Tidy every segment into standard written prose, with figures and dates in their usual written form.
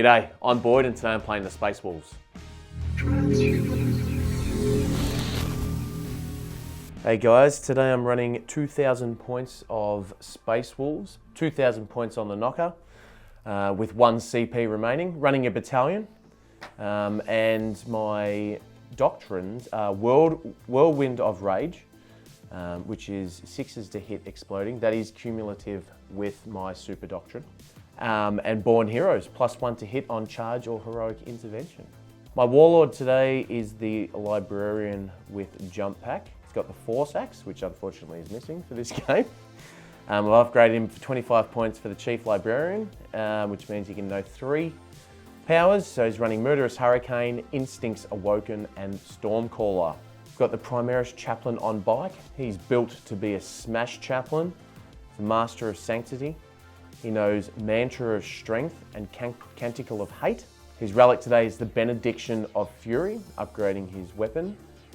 G'day, I'm Boyd and today I'm playing the Space Wolves. Hey guys, today I'm running 2,000 points of Space Wolves, 2,000 points on the knocker, with 1 CP remaining, running a battalion, and my doctrines are Whirlwind of Rage, which is 6s to hit exploding. That is cumulative with my super doctrine. And Born Heroes, +1 to hit on charge or heroic intervention. My Warlord today is the Librarian with Jump Pack. He's got the Force Axe, which unfortunately is missing for this game. I've upgraded him for 25 points for the Chief Librarian, which means he can know 3 powers. So he's running Murderous Hurricane, Instincts Awoken, and Stormcaller. Got the Primaris Chaplain on bike. He's built to be a Smash Chaplain, the Master of Sanctity. He knows Mantra of Strength and Canticle of Hate. His relic today is the Benediction of Fury, upgrading his weapon.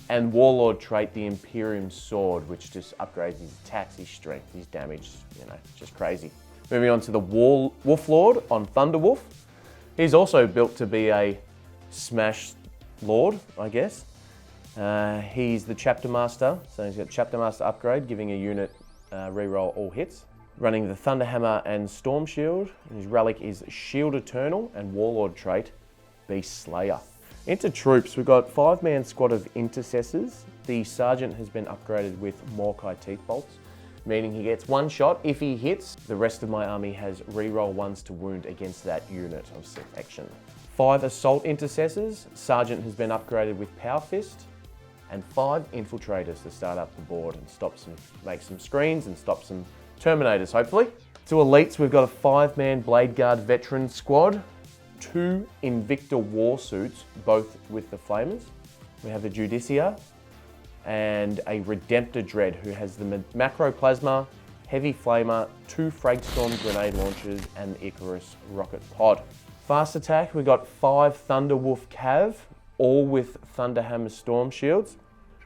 And Warlord trait, the Imperium Sword, which just upgrades his attacks, his strength, his damage, you know, just crazy. Moving on to the Wolf Lord on Thunderwolf. He's also built to be a Smash Lord, I guess. He's the Chapter Master, so he's got Chapter Master upgrade, giving a unit reroll all hits. Running the Thunderhammer and Storm Shield. His relic is Shield Eternal and Warlord trait, Beast Slayer. Into troops, we've got 5-man squad of Intercessors. The Sergeant has been upgraded with Morkai Teeth Bolts, meaning he gets 1 shot. If he hits, the rest of my army has reroll 1s to wound against that unit of selection. 5 Assault Intercessors. Sergeant has been upgraded with Power Fist. And 5 Infiltrators to start up the board and make some screens and stop some Terminators, hopefully. To elites, we've got a 5-man Blade Guard veteran squad, 2 Invicta war suits, both with the Flamers. We have a Judicia and a Redemptor Dread who has the Macroplasma, Heavy Flamer, 2 Fragstorm grenade launchers, and the Icarus rocket pod. Fast attack, we've got 5 Thunderwolf Cav, all with Thunderhammer Storm Shields.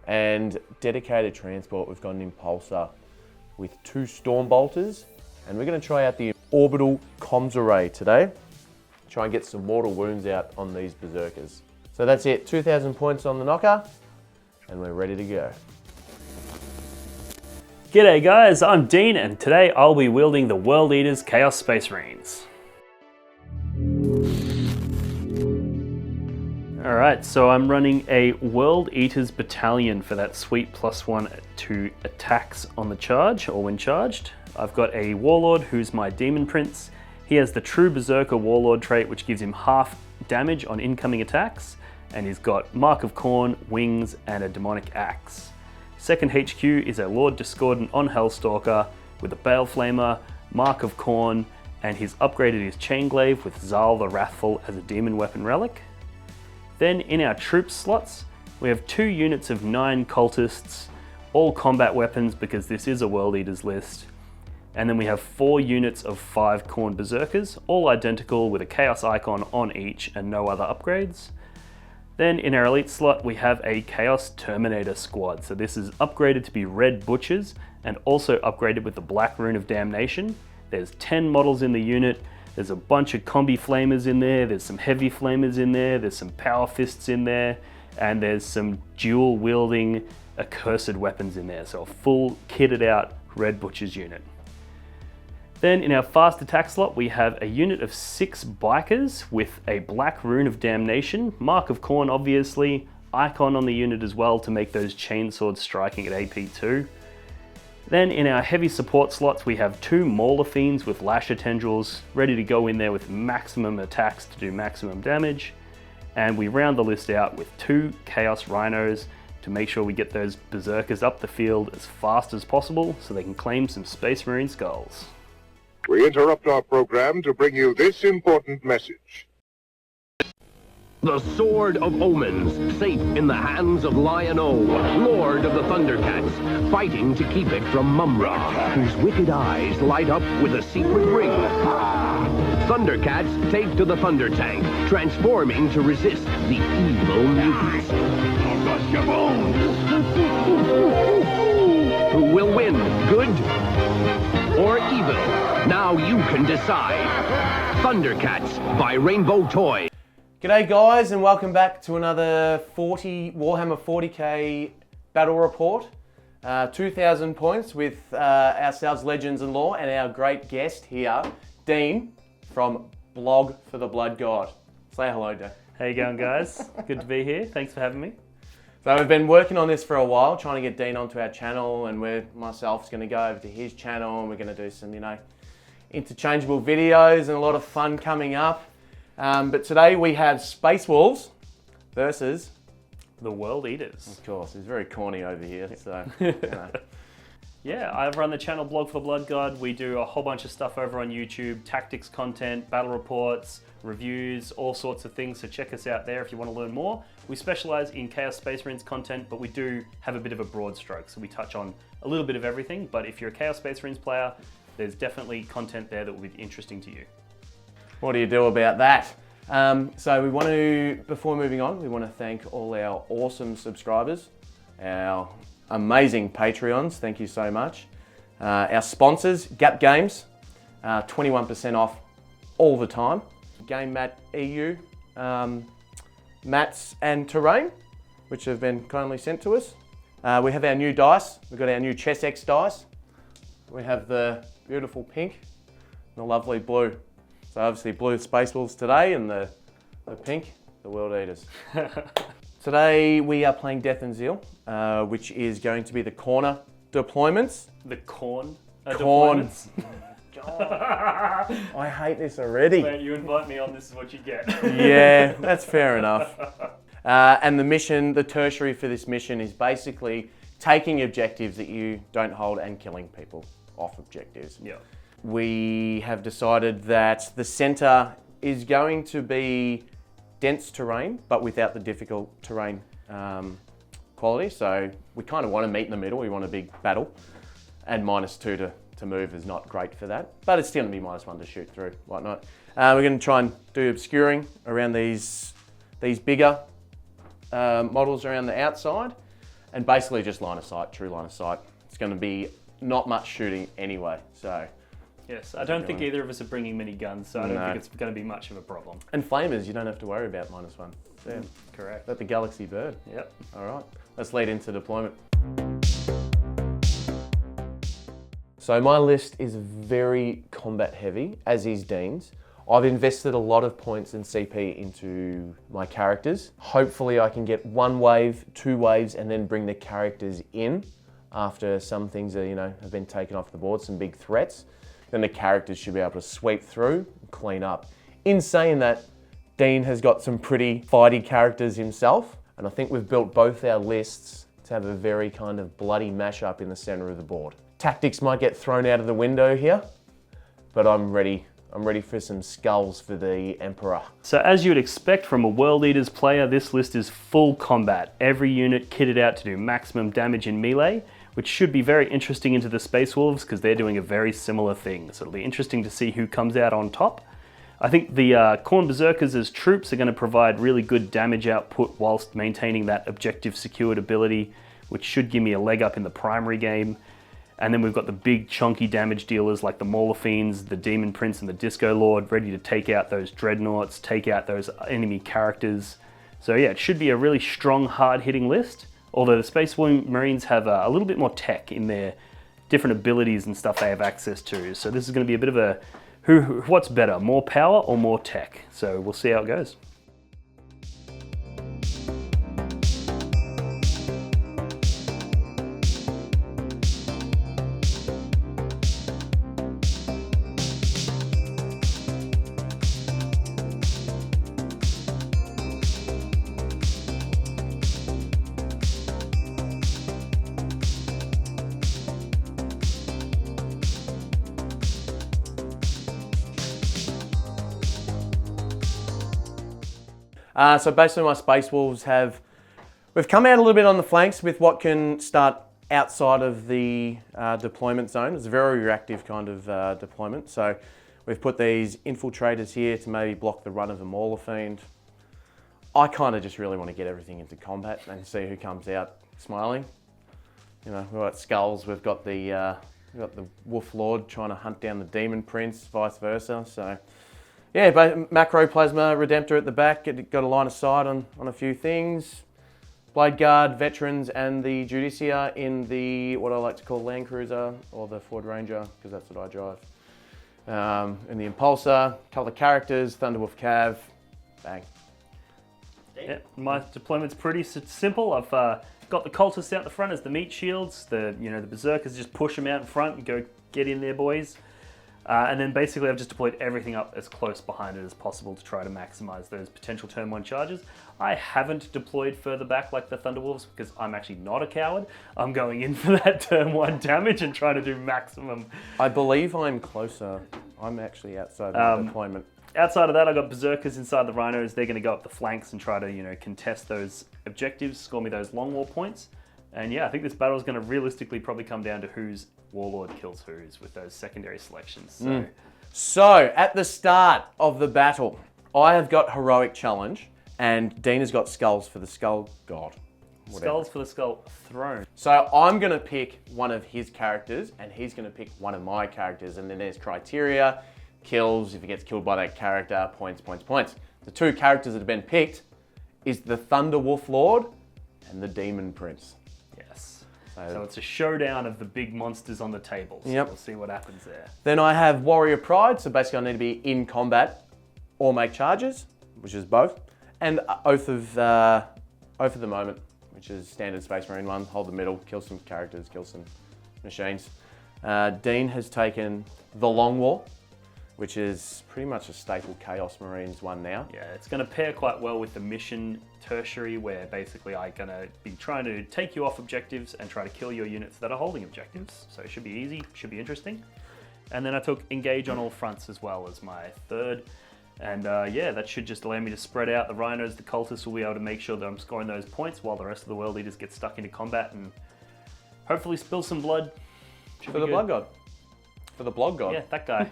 And dedicated transport, we've got an Impulsor with 2 Storm Bolters, and we're going to try out the Orbital Comms Array today. Try and get some mortal wounds out on these berserkers. So that's it, 2,000 points on the knocker, and we're ready to go. G'day guys, I'm Dean, and today I'll be wielding the World Eaters Chaos Space Marines. Alright, so I'm running a World Eaters battalion for that sweet +1 to attacks on the charge, or when charged. I've got a Warlord who's my Demon Prince. He has the True Berserker Warlord trait, which gives him half damage on incoming attacks, and he's got Mark of Khorne, Wings, and a Demonic Axe. Second HQ is a Lord Discordant on Hellstalker with a Bale Flamer, Mark of Khorne, and he's upgraded his Chainglaive with Zal the Wrathful as a Demon Weapon Relic. Then in our troops slots, we have 2 units of 9 cultists, all combat weapons because this is a World Eaters list. And then we have 4 units of 5 Khorne Berserkers, all identical with a Chaos icon on each and no other upgrades. Then in our elite slot, we have a Chaos Terminator squad. So this is upgraded to be Red Butchers and also upgraded with the Black Rune of Damnation. There's 10 models in the unit. There's a bunch of combi flamers in there, there's some heavy flamers in there, there's some power fists in there, and there's some dual wielding accursed weapons in there. So a full kitted out Red Butchers unit. Then in our fast attack slot, we have a unit of 6 bikers with a Black Rune of Damnation, Mark of Khorne obviously, icon on the unit as well to make those chainswords striking at AP2. Then in our heavy support slots, we have 2 Mauler Fiends with Lasher Tendrils ready to go in there with maximum attacks to do maximum damage. And we round the list out with 2 Chaos Rhinos to make sure we get those Berserkers up the field as fast as possible so they can claim some Space Marine skulls. We interrupt our program to bring you this important message. The Sword of Omens, safe in the hands of Lion-O, Lord of the Thundercats, fighting to keep it from Mumra, whose wicked eyes light up with a secret ring. Thundercats take to the Thunder Tank, transforming to resist the evil mutants. Who will win, good or evil? Now you can decide. Thundercats by Rainbow Toy. G'day guys, and welcome back to another Warhammer 40k battle report. 2,000 points with ourselves Legends and Lore and our great guest here, Dean from Blog for the Blood God. Say hello, Dean. How you going, guys? Good to be here. Thanks for having me. So we've been working on this for a while, trying to get Dean onto our channel, and myself's going to go over to his channel, and we're going to do some, interchangeable videos and a lot of fun coming up. But today we have Space Wolves versus The World Eaters. Of course, it's very corny over here, so, Yeah, I run the channel Blog for the Blood God. We do a whole bunch of stuff over on YouTube, tactics content, battle reports, reviews, all sorts of things. So check us out there if you want to learn more. We specialize in Chaos Space Marines content, but we do have a bit of a broad stroke. So we touch on a little bit of everything, but if you're a Chaos Space Marines player, there's definitely content there that will be interesting to you. What do you do about that? So we want to, before moving on, we want to thank all our awesome subscribers, our amazing Patreons, thank you so much. Our sponsors, Gap Games, 21% off all the time. Game Mat EU, mats and terrain, which have been kindly sent to us. We have our new dice. We've got our new Chess X dice. We have the beautiful pink and the lovely blue. So obviously blue Space Wolves today, and the pink, the World Eaters. Today we are playing Death and Zeal, which is going to be the corner deployments. The corn deployments. God. I hate this already. When you invite me on, this is what you get. Yeah, that's fair enough. And the mission, the tertiary for this mission is basically taking objectives that you don't hold and killing people off objectives. Yeah. We have decided that the center is going to be dense terrain, but without the difficult terrain quality. So we kind of want to meet in the middle. We want a big battle, and -2 to move is not great for that, but it's still going to be -1 to shoot through, whatnot. We're going to try and do obscuring around these bigger models around the outside, and basically just line of sight, true line of sight. It's going to be not much shooting anyway, so. Yes, I don't think either of us are bringing many guns, so I don't think it's going to be much of a problem. And flamers, you don't have to worry about -1. Yeah. Correct. Let the galaxy burn. Yep. All right, let's lead into deployment. So my list is very combat heavy, as is Dean's. I've invested a lot of points in CP into my characters. Hopefully I can get 1 wave, 2 waves, and then bring the characters in after some things that, have been taken off the board, some big threats. Then the characters should be able to sweep through and clean up. In saying that, Dean has got some pretty fighty characters himself, and I think we've built both our lists to have a very kind of bloody mashup in the center of the board. Tactics might get thrown out of the window here, but I'm ready. I'm ready for some skulls for the Emperor. So as you would expect from a World Eaters player, this list is full combat. Every unit kitted out to do maximum damage in melee, which should be very interesting into the Space Wolves because they're doing a very similar thing. So it'll be interesting to see who comes out on top. I think the Khorne Berserkers as troops are going to provide really good damage output whilst maintaining that objective secured ability, which should give me a leg up in the primary game. And then we've got the big chunky damage dealers like the Mauler Fiends, the Demon Prince and the Disco Lord ready to take out those Dreadnoughts, take out those enemy characters. So yeah, it should be a really strong, hard-hitting list. Although the Space Marines have a little bit more tech in their different abilities and stuff they have access to. So this is going to be a bit of a what's better, more power or more tech? So we'll see how it goes. So basically my Space Wolves we've come out a little bit on the flanks with what can start outside of the deployment zone. It's a very reactive kind of deployment. So we've put these infiltrators here to maybe block the run of a Mauler Fiend. I kind of just really want to get everything into combat and see who comes out smiling. You know, we've got skulls, we've got the We've got the Wolf Lord trying to hunt down the Demon Prince, vice versa. So, yeah, but Macroplasma Redemptor at the back, got a line of sight on a few things. Blade Guard, Veterans, and the Judicia in the, what I like to call Land Cruiser, or the Ford Ranger, because that's what I drive. In the Impulsor, couple of characters, Thunderwolf Cav, bang. Yeah, my deployment's pretty simple. I've got the cultists out the front as the meat shields. The berserkers just push them out in front and go get in there, boys. And then basically I've just deployed everything up as close behind it as possible to try to maximize those potential turn 1 charges. I haven't deployed further back like the Thunderwolves because I'm actually not a coward. I'm going in for that turn 1 damage and trying to do maximum. I believe I'm closer. I'm actually outside the deployment. Outside of that, I've got berserkers inside the rhinos. They're going to go up the flanks and try to, contest those objectives, score me those long war points. And yeah, I think this battle is going to realistically probably come down to whose warlord kills whose with those secondary selections. So, at the start of the battle, I have got Heroic Challenge, and Dean has got Skulls for the Skull God. Whatever. Skulls for the Skull Throne. So, I'm going to pick one of his characters, and he's going to pick one of my characters, and then there's criteria, kills, if he gets killed by that character, points. The 2 characters that have been picked is the Thunder Wolf Lord and the Demon Prince. Yes. So it's a showdown of the big monsters on the table. So we'll see what happens there. Then I have Warrior Pride, so basically I need to be in combat or make charges, which is both. And Oath of the Moment, which is standard Space Marine one, hold the middle, kill some characters, kill some machines. Dean has taken the Long War, which is pretty much a staple Chaos Marines one now. Yeah, it's going to pair quite well with the mission tertiary, where basically I'm going to be trying to take you off objectives and try to kill your units that are holding objectives. So it should be easy, should be interesting. And then I took Engage on all fronts as well as my third. And yeah, that should just allow me to spread out the rhinos. The cultists will be able to make sure that I'm scoring those points while the rest of the world eaters get stuck into combat and hopefully spill some blood. For the Blood God. For the Blog God. Yeah, that guy.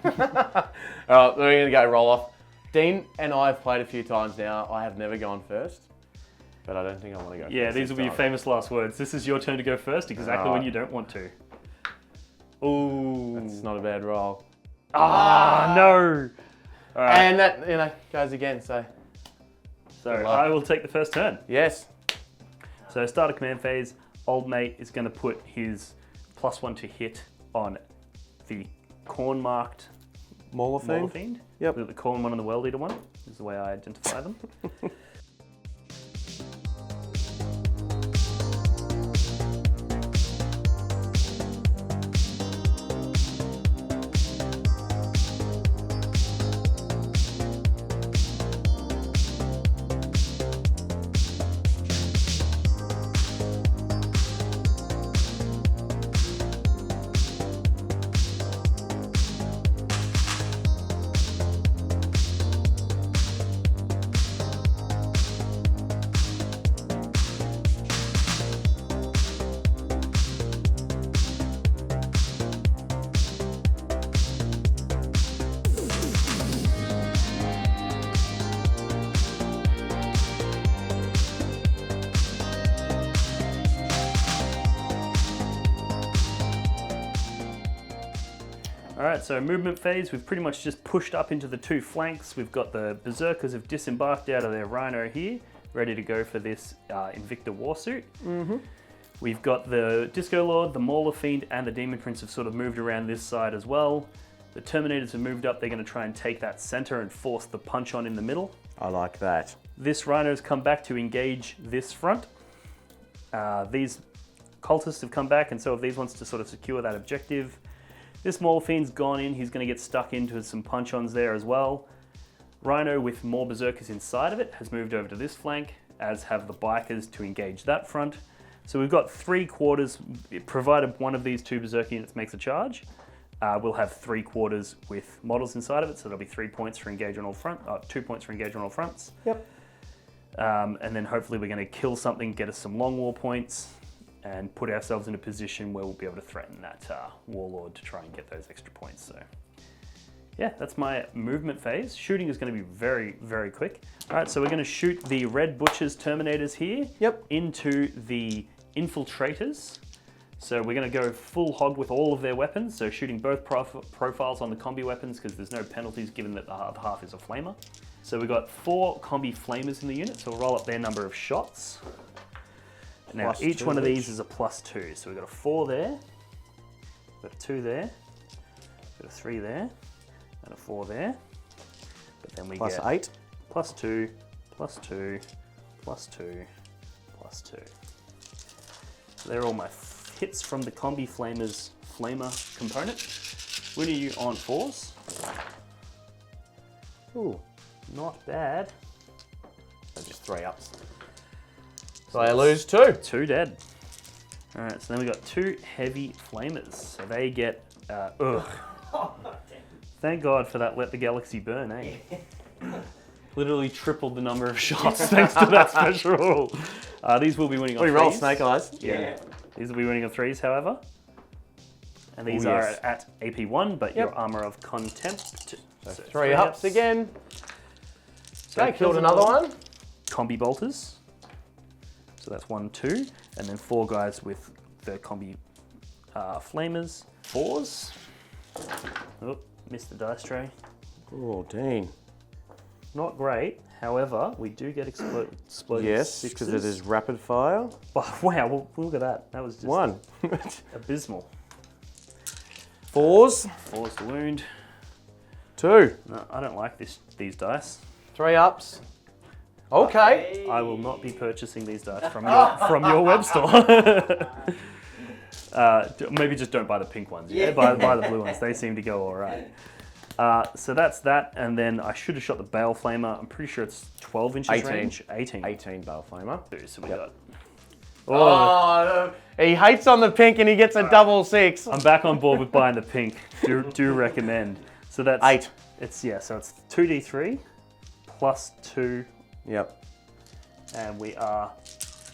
All right, we're going to go roll off. Dean and I have played a few times now. I have never gone first, but I don't think I want to go first. Yeah, these will be your famous last words. This is your turn to go first, exactly when you don't want to. Ooh. That's not a bad roll. Ah, no. All right. And that, goes again, so. So I will take the first turn. Yes. So start a command phase. Old mate is going to put his +1 to hit on the corn-marked Mauler Fiend. Yep. The corn one and the World Eater one is the way I identify them. Alright, so movement phase, we've pretty much just pushed up into the 2 flanks. We've got the Berserkers have disembarked out of their Rhino here, ready to go for this Invicta Warsuit. We've got the Disco Lord, the Mauler Fiend, and the Demon Prince have sort of moved around this side as well. The Terminators have moved up, they're going to try and take that center and force the punch on in the middle. I like that. This Rhino's come back to engage this front. These Cultists have come back, and so have these ones to sort of secure that objective. This Mauler Fiend's gone in, he's going to get stuck into some punch-ons there as well. Rhino with more Berserkers inside of it has moved over to this flank, as have the Bikers to engage that front. So we've got 3/4, provided one of these 2 Berserker units makes a charge. We'll have 3/4 with models inside of it, so there'll be 3 points for engage on all front, 2 points for engage on all fronts. Yep. And then hopefully we're going to kill something, get us some long war points, and put ourselves in a position where we'll be able to threaten that Warlord to try and get those extra points. So yeah, that's my movement phase. Shooting is going to be very, very quick. All right, so we're going to shoot the Red Butchers Terminators here into the Infiltrators. So we're going to go full hog with all of their weapons, so shooting both profiles on the combi weapons because there's no penalties given that the other half is a flamer. So we've got 4 combi flamers in the unit, so we'll roll up their number of shots. Now each one of these is a +2, so we've got a 4 there, we've got a 2 there, we've got a 3 there, and a 4 there. But then we get +8. +2, +2, +2, +2. So they're all my hits from the combi flamers flamer component. Winning you on 4s. Ooh, not bad. So just 3 ups. So I lose 2. 2 dead. All right, so then we got 2 heavy flamers. So they get, ugh. Thank God for that let the galaxy burn, eh? Literally tripled the number of shots thanks to that special rule. These will be winning on 3s. We roll snake eyes. Yeah. These will be winning on 3s, however. And these are at AP1, but your armor of contempt. So 3 ups again. So I killed another one. Combi bolters. So that's 1, 2, and then 4 guys with the combi flamers. 4s. Oh, missed the dice tray. Oh, Dean. Not great. However, we do get exploding Yes, because it is rapid fire. Oh, wow, well, look at that. That was just 1. abysmal. 4s. 4's to wound. 2. No, I don't like these dice. 3 ups. Okay. I will not be purchasing these dice from your web store. Maybe just don't buy the pink ones. Yeah, buy the blue ones. They seem to go all right. So that's that, and then I should have shot the bale flamer. I'm pretty sure it's 12 inches 18. range. 18. 18 bale flamer. So we got. Oh, no. He hates on the pink and he gets a double 6. I'm back on board with buying the pink. Do recommend. So that's 8. So it's 2d3 plus 2. Yep. And we are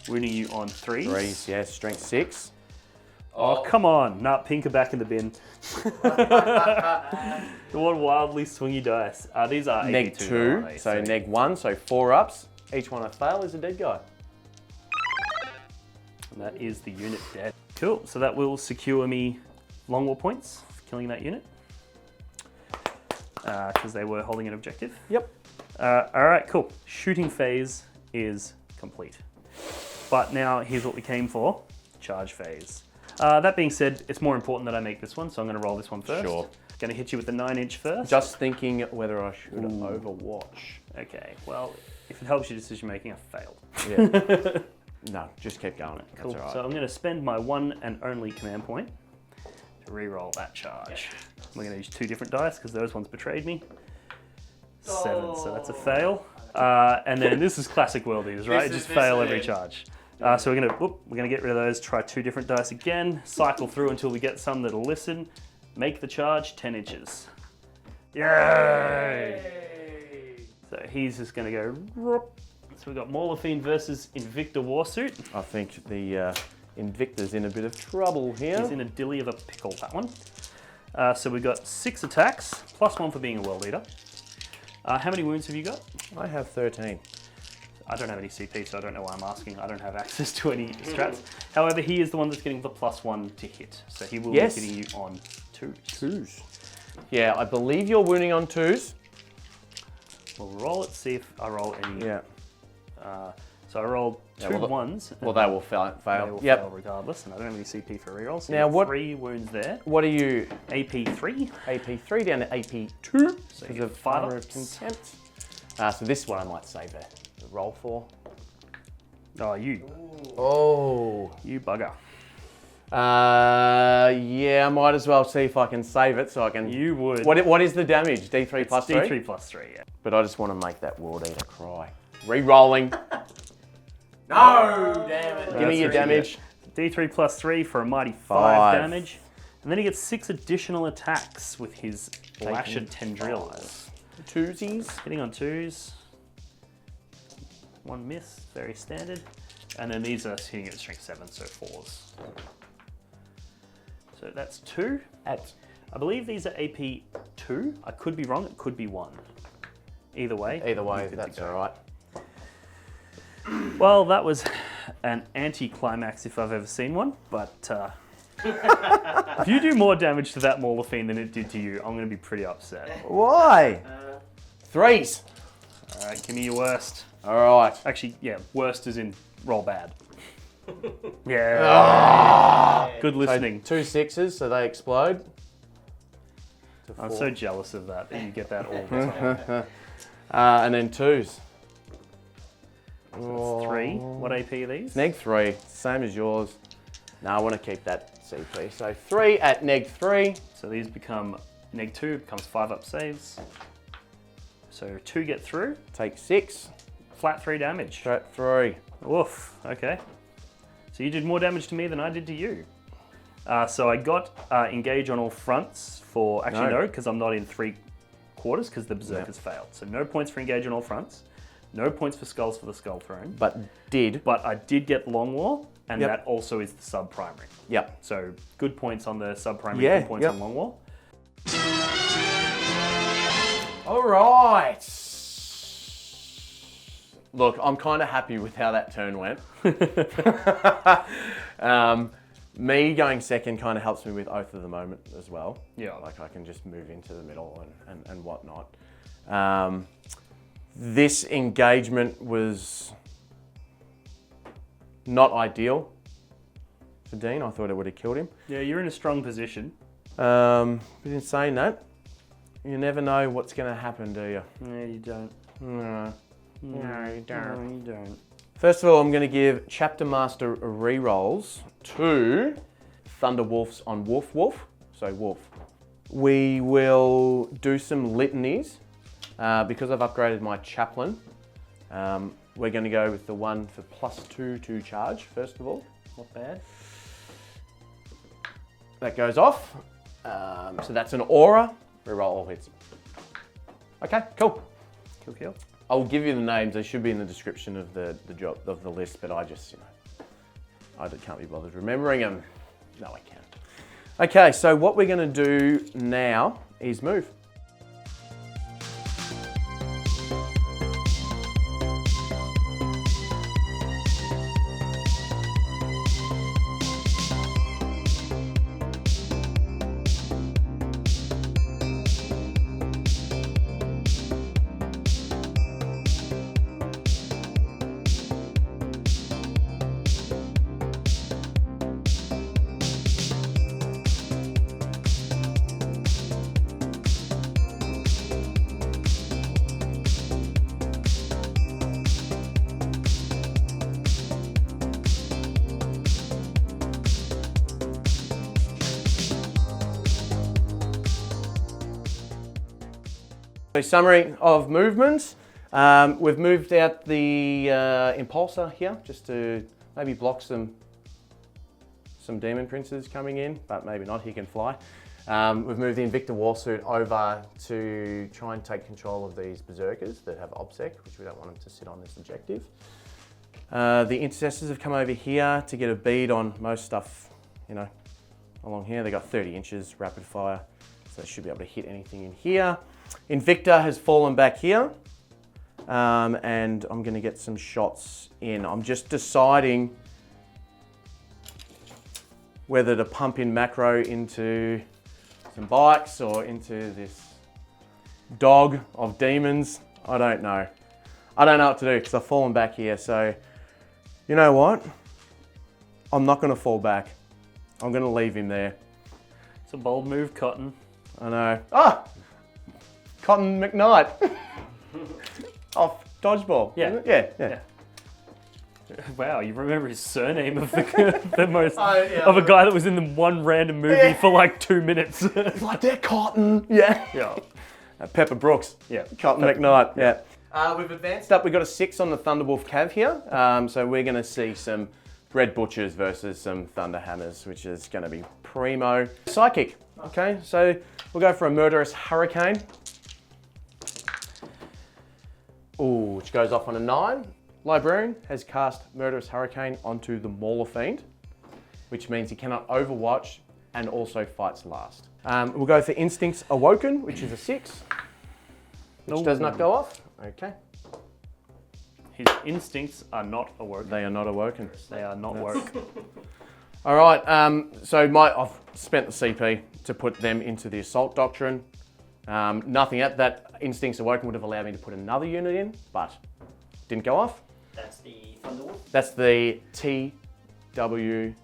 winning you on 3s. 3s, yes. Strength 6. Oh, come on. Nah, pink are back in the bin. What wildly swingy dice. These are Neg 2, so neg 1, so 4 ups. Each one I fail is a dead guy. And that is the unit dead. Cool, so that will secure me long war points for killing that unit. Because they were holding an objective. Yep. All right, cool. Shooting phase is complete. But now here's what we came for, charge phase. That being said, it's more important that I make this one, so I'm going to roll this one first. Sure. Going to hit you with the 9-inch first. Just thinking whether I should overwatch. Okay, well, if it helps your decision making, I failed. Yeah. No, just keep going. Cool. That's all right. So I'm going to spend my 1 and only command point to re-roll that charge. We're going to use 2 different dice because those ones betrayed me. 7, so that's a fail. And then this is classic World Eaters, right? Just fail every charge. So we're gonna get rid of those, try 2 different dice again, cycle through until we get some that'll listen, make the charge 10 inches. Yay! So he's just gonna go, so we've got Maulafine versus Invicta Warsuit. I think the Invicta's in a bit of trouble here. He's in a dilly of a pickle, that one. So we've got 6 attacks, plus 1 for being a World Eater. How many wounds have you got? I have 13. I don't have any CP, so I don't know why I'm asking. I don't have access to any strats. However, he is the one that's getting the +1 to hit. So he will be hitting you on 2s. Yeah, I believe you're wounding on 2s. We'll roll it, see if I roll any. Yeah. So I rolled 2 1s. Well, they will fail. They will fail regardless, and I don't have any CP for rerolls. So now, what? 3 wounds there. What are you? AP3. AP3 down to AP2. So because you of get 5 armor of ups. contempt. So this one I might save the roll for. Oh, you. Oh. You bugger. Yeah, I might as well see if I can save it so I can. You would. What is the damage? D3 plus 3? D3 plus 3, yeah. But I just want to make that World Eater cry. Re-rolling. No, damn it. Give me your damage. D3 plus 3 for a mighty 5 damage. And then he gets 6 additional attacks with his Lashed Tendrils. 2sies. Hitting on 2s. 1 miss, very standard. And then these are hitting at strength 7, so 4s. So that's 2. I believe these are AP2. I could be wrong, it could be 1. Either way. That's all right. Well, that was an anti-climax if I've ever seen one, but If you do more damage to that Mauler Fiend than it did to you, I'm going to be pretty upset. Why? 3s. All right, give me your worst. All right. Actually, yeah, worst is in roll bad. Yeah. Good listening. So 2 6s, so they explode. I'm so jealous of that you get that all the time. And then 2s. So that's 3. What AP are these? Neg 3, same as yours. No, I want to keep that CP. So 3 at neg 3. So these become neg 2, becomes 5 up saves. So 2 get through. Take 6. Flat 3 damage. Flat 3. Woof, okay. So you did more damage to me than I did to you. So I got engage on all fronts for, actually no, because I'm not in 3 quarters because the Berserkers failed. So no points for engage on all fronts. No points for skulls for the Skull Throne. But I did get Long War, and that also is the sub-primary. Yep. So good points on the sub-primary, good points on Long War. All right. Look, I'm kind of happy with how that turn went. Me going second kind of helps me with Oath of the Moment as well. Yeah. Like I can just move into the middle and whatnot. This engagement was not ideal for Dean. I thought it would have killed him. Yeah, you're in a strong position. But in saying that, you never know what's going to happen, do you? No, you don't. No, you don't. No, you don't. First of all, I'm going to give Chapter Master rerolls to Thunder Wolves on Wolf Wolf. So Wolf. We will do some litanies. Because I've upgraded my Chaplain, we're going to go with the one for +2 to charge, first of all. Not bad. That goes off. So that's an aura. Reroll all hits. Okay, cool. Kill. I'll give you the names. They should be in the description of the job of the list, but I just, I can't be bothered remembering them. No, I can't. Okay, so what we're going to do now is move. So summary of movements. We've moved out the Impulsor here just to maybe block some Demon Princes coming in, but maybe not, he can fly. We've moved the Invicta Warsuit over to try and take control of these Berserkers that have OBSEC, which we don't want them to sit on this objective. The Intercessors have come over here to get a bead on most stuff, along here. They got 30 inches rapid fire, so they should be able to hit anything in here. Invicta has fallen back here, and I'm going to get some shots in. I'm just deciding whether to pump in macro into some bikes or into this dog of demons. I don't know. I don't know what to do because I've fallen back here. So, you know what? I'm not going to fall back. I'm going to leave him there. It's a bold move, Cotton. I know. Ah! Cotton McKnight. Off dodgeball. Yeah. Yeah. Wow, you remember his surname of the most of a guy that was in the one random movie for like 2 minutes. It's like they're Cotton. Yeah. Pepper Brooks. Yeah. Cotton McKnight. Yeah. We've advanced up. We've got a 6 on the Thunderwolf Cav here. So we're going to see some Red Butchers versus some Thunder Hammers, which is going to be primo. Psychic. Okay, so we'll go for a Murderous Hurricane. Ooh, which goes off on a 9. Librarian has cast Murderous Hurricane onto the Mauler Fiend, which means he cannot Overwatch and also fights last. We'll go for Instincts Awoken, which is a 6, which does not go off. Okay. His instincts are not awoken. They are not awoken. They are not woke. All right, so I've spent the CP to put them into the assault doctrine. Nothing at that Instincts Awoken would have allowed me to put another unit in, but didn't go off. That's the Thunderwolf? That's the TWC.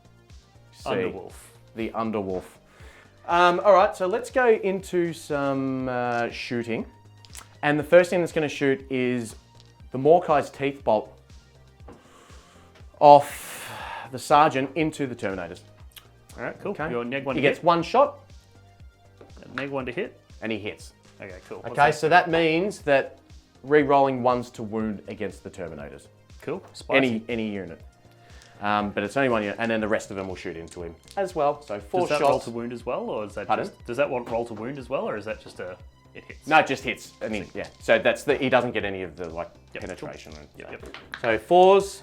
Underwolf. The Underwolf. All right, so let's go into some shooting. And the first thing that's going to shoot is the Morkai's Teeth Bolt off the Sergeant into the Terminators. All right, cool. Okay. Your neg one He to gets hit. one shot. Neg one to hit. And he hits. Okay, cool. What's Okay, that? so that means that re-rolling ones to wound against the Terminators. Cool. Spicy. Any unit. But it's only one unit, and then the rest of them will shoot into him as well. So 4 Does that shots. roll to wound as well, or is that Pardon? just... Does that roll to wound as well, or is that just it hits? No, it just hits. And yeah. So that's he doesn't get any of the penetration. Cool. Yep. So 4s,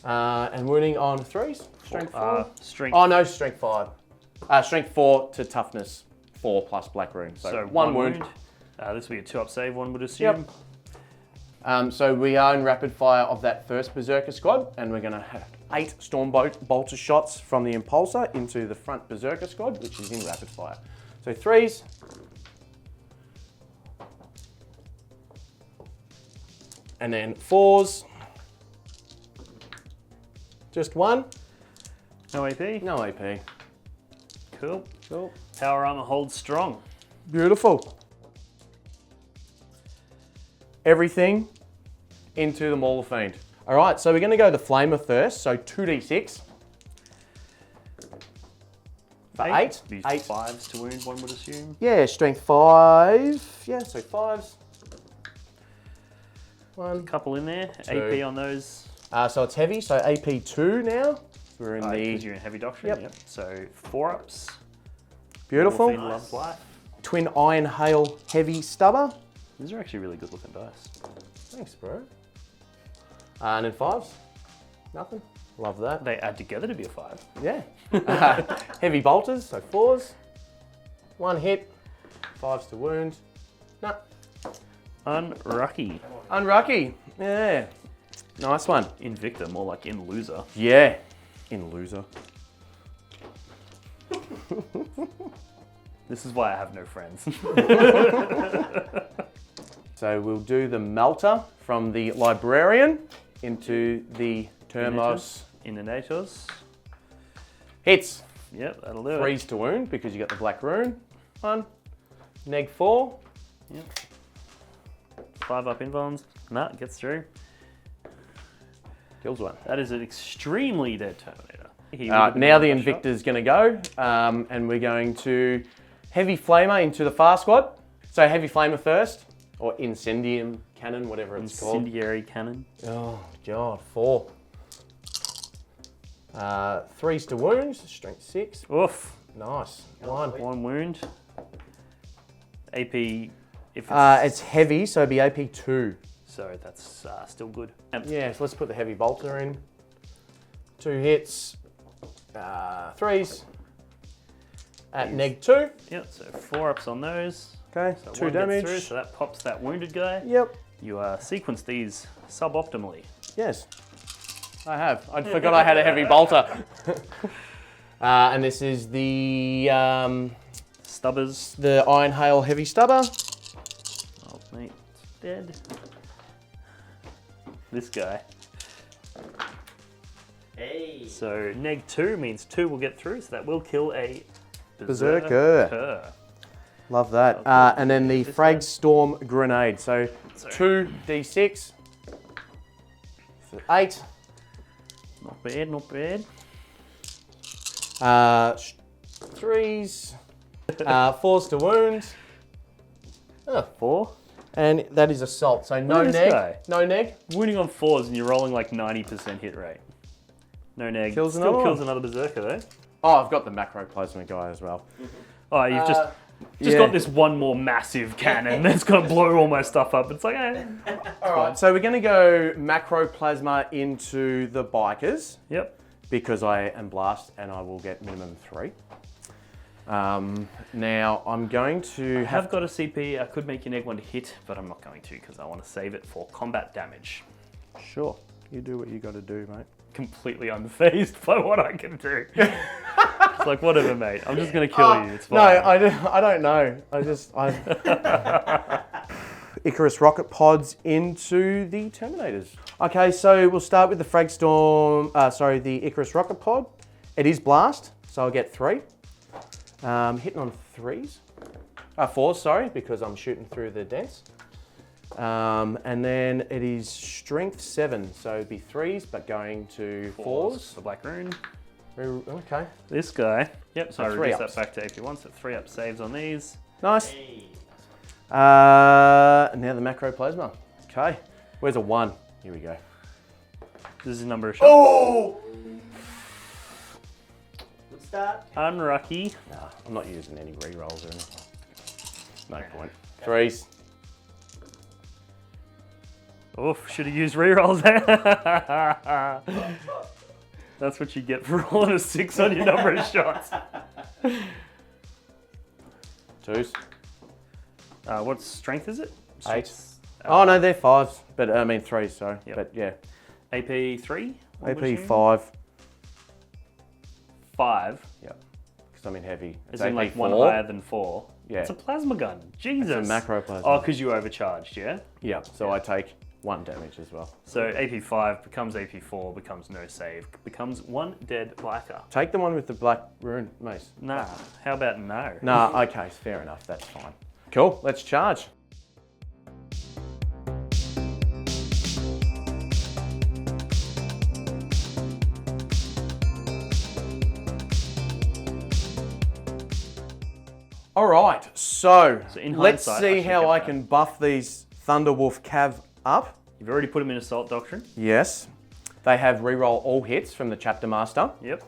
and wounding on 3s. Strength 4. Strength. Oh no, strength 5. Strength 4 to toughness 4 plus black rune. So, one wound. This will be a 2-up save, one would assume. Yep. So we are in rapid fire of that first Berserker squad, and we're going to have 8 Storm Bolter shots from the Impulsor into the front Berserker squad, which is in rapid fire. So 3s. And then 4s. Just 1. No AP? No AP. Cool. Cool. Power armor holds strong. Beautiful. Everything into the Maul of Fiend. All right, so we're going to go the Flamer first. So 2d6 for 8. These 8. 5s to wound, one would assume. Yeah, strength 5. Yeah, so 5s. 1. Couple in there. 2. AP on those. So it's heavy. So AP 2 now. We're in Because you're in heavy doctrine. Yep. So 4-ups. beautiful. Wolfmith loves life. Twin Iron Hail Heavy Stubber. These are actually really good looking dice. Thanks, bro. And then 5s. Nothing. Love that. They add together to be a 5. Yeah. Heavy bolters, so 4s. 1 hit. 5s to wound. No. Unlucky. Unlucky. Yeah. Nice one. Invicta, more like in loser. Yeah. In loser. This is why I have no friends. So we'll do the Melter from the Librarian into the Termos. Inunators. Hits. Yep, that'll do it. 3s to wound because you got the black rune. 1. Neg 4. Yep. 5-up invulns. Nah, gets through. Kills 1. That is an extremely dead Terminator. Now the Invictor's going to go, and we're going to Heavy Flamer into the Far Squad. So Heavy Flamer first, or Incendium Cannon, whatever it's called. Incendiary cannon. Oh, God, 4. 3s to wound, strength 6. Oof. Nice. 1. 1 wound. AP, if It's heavy, so it'd be AP 2. so that's still good. Yeah, so let's put the Heavy Bolter in. 2 hits. 3s. At neg 2. Yep, so 4-ups on those. Okay, So 2 one gets damage. through, so that pops that wounded guy. Yep. You sequence these suboptimally. Yes, I have. I forgot I had a Heavy Bolter. And this is the Stubbers. the Iron Hail Heavy Stubber. Oh, mate, dead. This guy. Hey. So neg 2 means 2 will get through, so that will kill a Berserker. Love that. And then the Frag Storm Grenade. So 2d6 for 8. Not bad, not bad. 3s. 4s to wound. 4. And that is assault. So no at this neg. guy. No neg. Wounding on 4s and you're rolling like 90% hit rate. No neg. Kills Still another kills one. another Berserker though. Oh, I've got the Macroplasma guy as well. Oh, you've just yeah. got this one more massive cannon that's gonna blow all my stuff up. It's like, Alright, so we're going to go Macroplasma into the Bikers. Yep. Because I am blast and I will get minimum 3. Now I'm going to I have got a CP. I could make your neg 1 to hit, but I'm not going to because I want to save it for combat damage. Sure, you do what you got to do, mate. completely unfazed by what I can do. It's like, whatever, mate. I'm just going to kill you. It's fine. No, I don't know. Icarus rocket pods into the Terminators. Okay, so we'll start with the Fragstorm, the Icarus rocket pod. It is blast, so I'll get 3. Hitting on 4s, sorry, because I'm shooting through the dents. And then it is strength 7, so it'd be 3s, but going to 4s. The Black Rune. Okay. This guy. Yep, so I reduce ups. that back to AP1, so 3 up saves on these. Nice. Now the Macroplasma. Okay. Where's a 1? Here we go. This is a number of shots. Oh! Good start. Unlucky. Nah, I'm not using any re-rolls or anything. No point. 3s. Oof, should have used rerolls there. That's what you get for rolling a 6 on your number of shots. 2s. What strength is it? 8. Oh no, they're 5s, but I mean 3s, sorry. Yep. But yeah. AP 3? AP 5. 5? Yep. Because I'm in heavy. Is It's in AP like 1 4. higher than 4? Yeah. It's a plasma gun. Jesus. It's a Macroplasma. Oh, because you overcharged, yeah? Yeah, so I take 1 damage as well. So AP5 becomes AP4, becomes no save, becomes 1 dead biker. Take the one with the black rune, mace. Nah, how about no? Nah, okay, fair enough, that's fine. Cool, let's charge. All right, so in let's hindsight, I see should how get I that. can buff these Thunderwolf Cav up. You've already put him in Assault Doctrine. Yes. They have reroll all hits from the Chapter Master. Yep.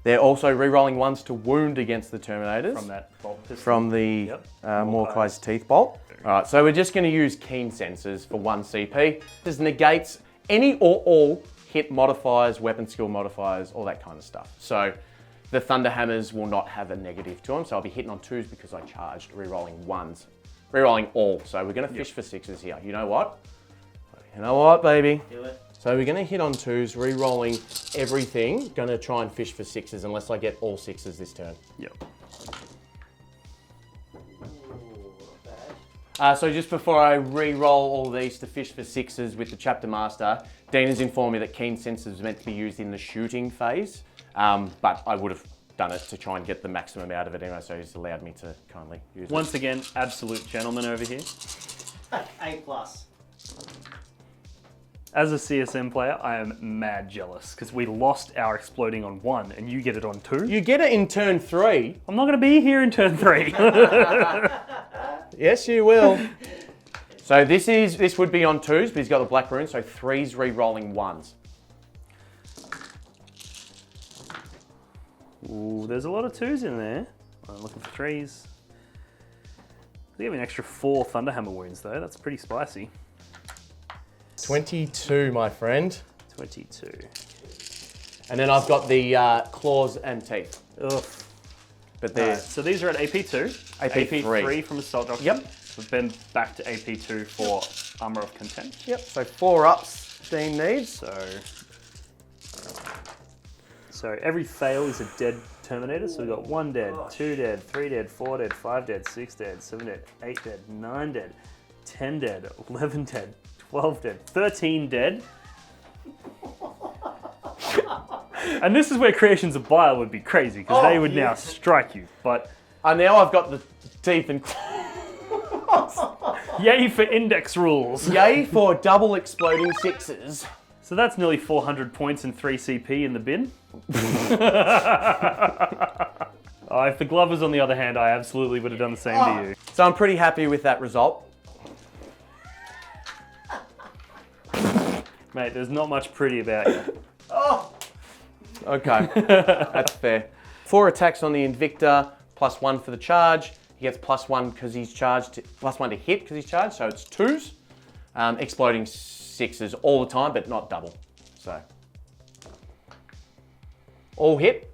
They're also rerolling ones to wound against the Terminators. From that bolt pistol. From the Yep. Mordekai's Teeth Bolt. All right, so we're just going to use Keen Sensors for 1 CP. This negates any or all hit modifiers, weapon skill modifiers, all that kind of stuff. So the Thunder Hammers will not have a negative to them, so I'll be hitting on 2s because I charged, rerolling 1s. Rerolling all, so we're going to fish for 6s here. You know what? You know what, baby? Do it. So we're going to hit on 2s, re-rolling everything. Going to try and fish for 6s unless I get all 6s this turn. Yep. So just before I re-roll all these to fish for 6s with the Chapter Master, Dean has informed me that Keen Sensors is meant to be used in the shooting phase, but I would have done it to try and get the maximum out of it anyway, so he's allowed me to kindly use it. Once again, absolute gentleman over here. A+. As a CSM player, I am mad jealous because we lost our exploding on 1 and you get it on 2. You get it in turn 3. I'm not going to be here in turn 3. Yes, you will. So this would be on 2s, but he's got the Black Rune, so 3s re-rolling 1s. Ooh, there's a lot of 2s in there. I'm looking for 3s. They give me an extra 4 Thunderhammer wounds though. That's pretty spicy. 22, my friend. 22. And then I've got the claws and teeth. Ugh. But they're So these are at AP2. AP3. AP3 from Assault Doctrine. Yep. We've been back to AP2 for Armour of Contempt. Yep. So 4 ups Dean needs. So every fail is a dead Terminator. So we've got 1 dead, 2 dead, 3 dead, 4 dead, 5 dead, 6 dead, 7 dead, 8 dead, 9 dead, 10 dead, 11 dead, 12 dead, 13 dead. And this is where Creations of Bile would be crazy, because they would now strike you, but... Now I've got the teeth and Yay for index rules! yay for double exploding 6s. So that's nearly 400 points and 3 CP in the bin. If the glove was on the other hand, I absolutely would have done the same to you. So I'm pretty happy with that result. Mate, there's not much pretty about you. Okay, that's fair. 4 attacks on the Invictor, +1 for the charge. He gets +1 because he's charged, +1 to hit because he's charged, so it's 2s. Exploding 6s all the time, but not double. So, all hit.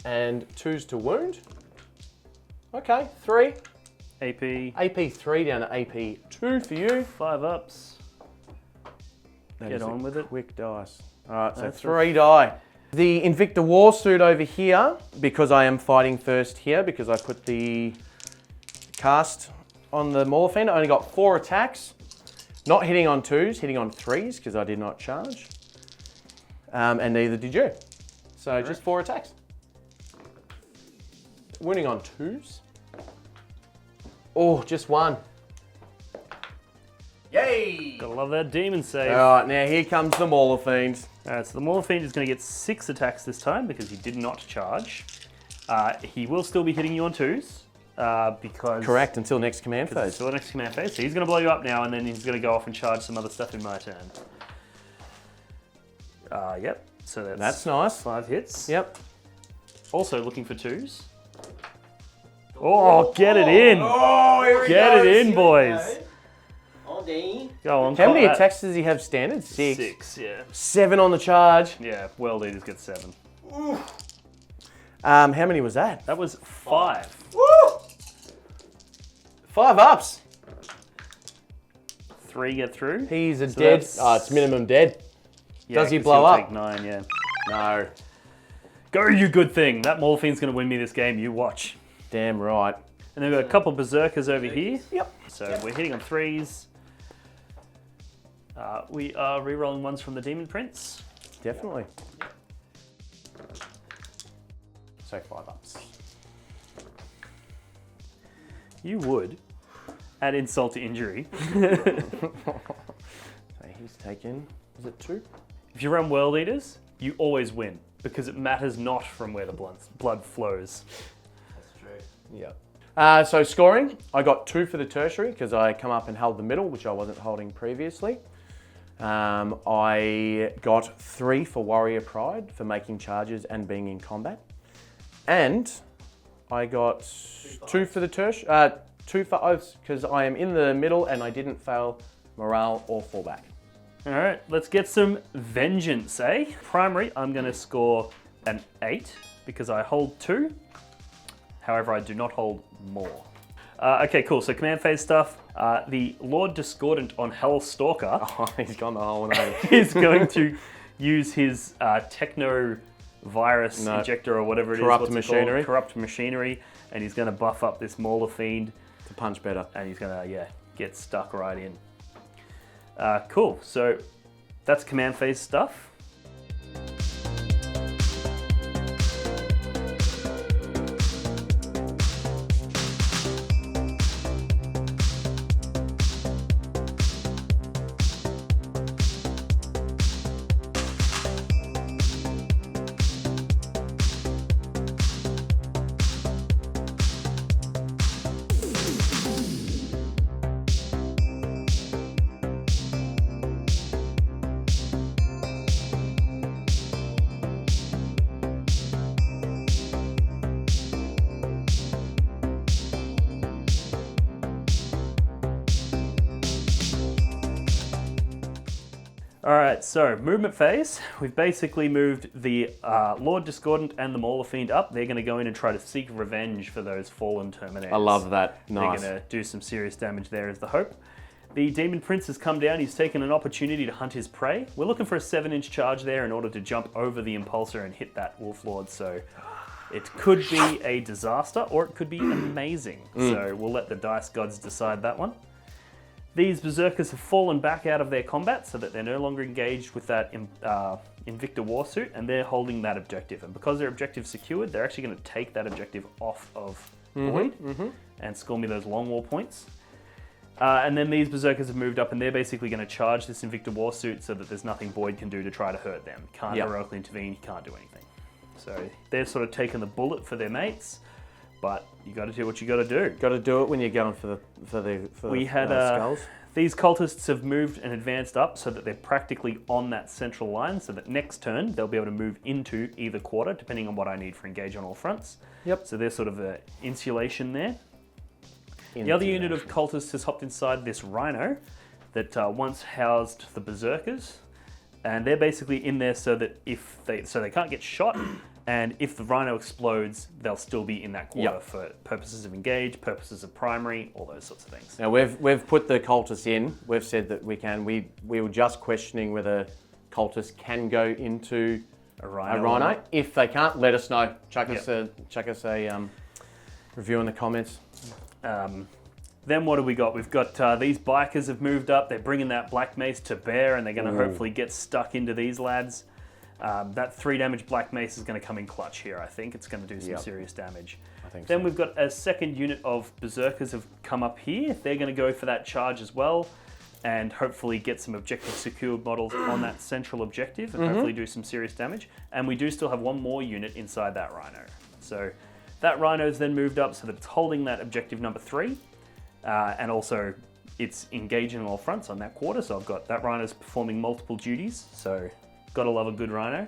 And 2s to wound. Okay, 3. AP, AP3 down to AP2 for you. 5 ups. That Get is a on with it. Quick dice. Alright, so 3 die. The Invicta War suit over here, because I am fighting first here, because I put the cast on the Mauler Fiend, I only got 4 attacks. Not hitting on 2s, hitting on 3s, because I did not charge. And neither did you. So just 4 attacks. Winning on 2s. Oh, just 1. Yay! Gotta love that demon save. Alright, now here comes the Mauler Fiend. Alright, so the Mauler Fiend is going to get 6 attacks this time because he did not charge. He will still be hitting you on 2s. Because Correct, until next command phase. Until next command phase. So he's going to blow you up now, and then he's going to go off and charge some other stuff in my turn. Yep. So that's nice. 5 hits. Yep. Also looking for 2s. Oh, get it in! Oh, here we Get go. it in, boys. On Dean. Go on. How many combat. attacks does he have standard? 6. 6, yeah. 7 on the charge. Yeah, World Eaters get 7. How many was that? That was 5. Woo! 5 ups. 3 get through. He's a So dead. that's- Oh, it's minimum dead. Yeah, Does he 'cause blow he'll up? Take 9, yeah. No. Go, you good thing. That Mauler Fiend's going to win me this game. You watch. Damn right. And then we've got a couple of Berserkers over here. Yep. So we're hitting on 3s. We are rerolling ones from the Demon Prince. Definitely. So 5 ups. You would add insult to injury. So he's taken, is it 2? If you run World Eaters, you always win because it matters not from where the blood flows. That's true. Yeah. So scoring, I got 2 for the tertiary because I come up and held the middle, which I wasn't holding previously. I got 3 for Warrior Pride for making charges and being in combat. And I got 2 for the tertiary, 2 for oaths because I am in the middle and I didn't fail morale or fallback. All right, let's get some vengeance, eh? Primary, I'm going to score an 8 because I hold 2. However, I do not hold more. Okay, cool. So command phase stuff. The Lord Discordant on Hellstalker Oh, he's gone the whole way. is going to use his techno virus No. injector or whatever it is. Corrupt What's it machinery. called? Corrupt machinery, and he's going to buff up this Mauler Fiend, To punch better. and he's going to get stuck right in. Cool. So that's command phase stuff. All right, so movement phase. We've basically moved the Lord Discordant and the Mauler Fiend up. They're going to go in and try to seek revenge for those fallen Terminators. I love that. Nice. They're going to do some serious damage there is the hope. The Demon Prince has come down. He's taken an opportunity to hunt his prey. We're looking for a 7-inch charge there in order to jump over the Impulsor and hit that Wolf Lord. So it could be a disaster or it could be amazing. So we'll let the dice gods decide that one. These Berserkers have fallen back out of their combat so that they're no longer engaged with that Invicta War suit, and they're holding that objective. And because their objective's secured, they're actually going to take that objective off of Void and score me those long war points. And then these Berserkers have moved up, and they're basically going to charge this Invicta War suit so that there's nothing Void can do to try to hurt them. Can't heroically intervene, you can't do anything. So they're sort of taking the bullet for their mates. But you got to do what you got to do. Got to do it when you're going for We had skulls. these cultists have moved and advanced up so that they're practically on that central line. So that next turn they'll be able to move into either quarter, depending on what I need for engage on all fronts. Yep. So there's sort of an insulation there. The other unit of cultists has hopped inside this rhino that once housed the Berserkers, and they're basically in there so that they can't get shot. And if the rhino explodes, they'll still be in that quarter for purposes of engage, purposes of primary, all those sorts of things. Now we've put the cultists in. We've said that we can. We were just questioning whether cultists can go into A a rhino. rhino. If they can't, let us know. Chuck us a review in the comments. Then what do we got? We've got these bikers have moved up. They're bringing that black mace to bear, and they're going to hopefully get stuck into these lads. That 3 damage black mace is going to come in clutch here. I think it's going to do some serious damage. I think Then so. we've got a second unit of berserkers have come up here. They're going to go for that charge as well, and hopefully get some objective secured models on that central objective, and hopefully do some serious damage. And we do still have one more unit inside that rhino. So that rhino's then moved up so that it's holding that objective number 3. And also, it's engaging on all fronts on that quarter. So I've got that rhino's performing multiple duties. So, gotta love a good rhino.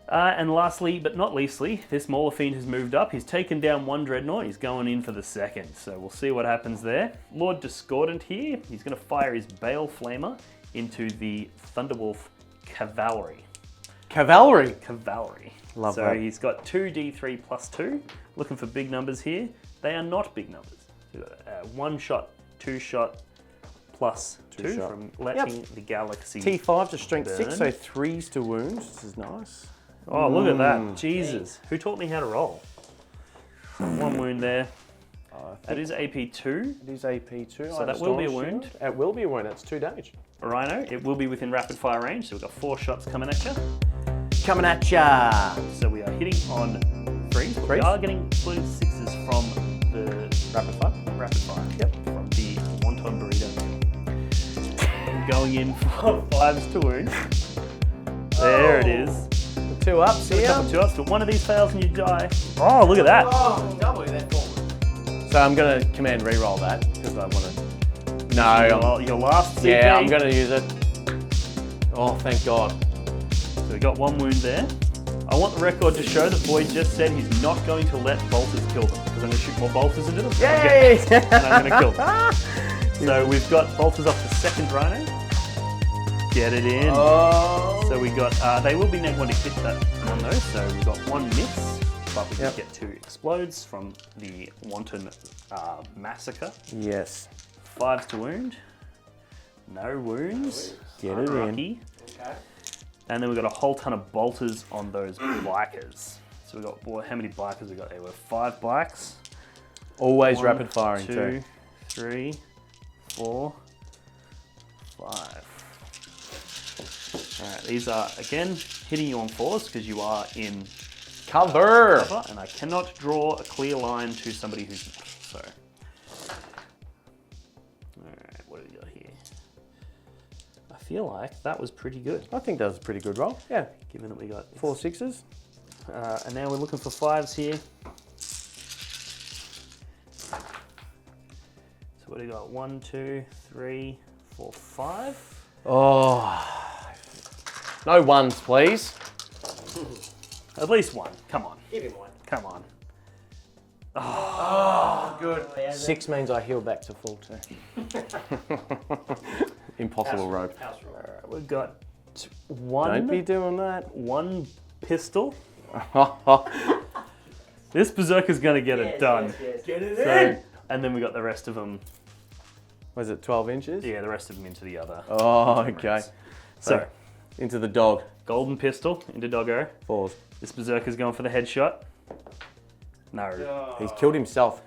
And lastly, but not leastly, this Mauler Fiend has moved up. He's taken down 1 Dreadnought. He's going in for the second. So we'll see what happens there. Lord Discordant here. He's going to fire his Bale Flamer into the Thunderwolf Cavalry. Cavalry. Love so that. he's got 2d3 plus 2. Looking for big numbers here. They are not big numbers. So we've got 1 shot, 2 shot, plus 2 shot. from letting the galaxy. T5 to strength burn. 6, so 3s to wounds. This is nice. Oh, look at that. Jesus. Who taught me how to roll? 1 wound there. That is AP2. It is AP2. So that will be a wound. It will be a wound. That's 2 damage. A rhino. It will be within rapid fire range. So we've got 4 shots coming at you. Coming at ya. So we are hitting on 3s. We are getting blue 6s from the Rapid fire. rapid fire. Yep. From the wonton burrito. Going in for 5s to wound. There it is. 2 ups A here. couple 2 ups, but one of these fails and you die. Oh, look at that. So I'm going to command reroll that because I want to. No. Your last CP. Yeah, I'm going to use it. Oh, thank God. So we got 1 wound there. I want the record to show that Boyd just said he's not going to let bolters kill them because I'm going to shoot more bolters into them. Yay! And I'm going to kill them. So we've got bolters off the second rhino. Get it in. Oh. So we got, they will be negative hit that one though. So we've got 1 miss, but we did get 2 explodes from the wanton massacre. Yes. 5s to wound. No wounds. Get it in. Unlucky. Okay. And then we've got a whole ton of bolters on those bikers. So we've got, boy, how many bikers we got there? We've 5 bikes. Always 1, rapid firing 2, too. 3, 4, 5. Alright, these are, again, hitting you on 4s because you are in Cover. cover, and I cannot draw a clear line to somebody who's not. So, alright, what do we got here? I feel like that was pretty good, I think that was a pretty good roll. Yeah. given that we got 4 6s. and now we're looking for 5s here. So what do we got? 1, 2, 3, 4, 5. Oh. No 1s, please. At least 1. Come on. Give him 1. Come on. Good. 6 means I heal back to full too. Impossible rope. House rule. Alright, we've got 1. Don't be doing that. 1 pistol. This berserker's gonna get it done. Yes. Get it So, and then we got the rest of them. Was it 12 inches? Yeah, the rest of them into the other. Oh, okay. So, Into the dog. golden pistol into doggo. 4s. This berserker's going for the headshot. No. He's killed himself.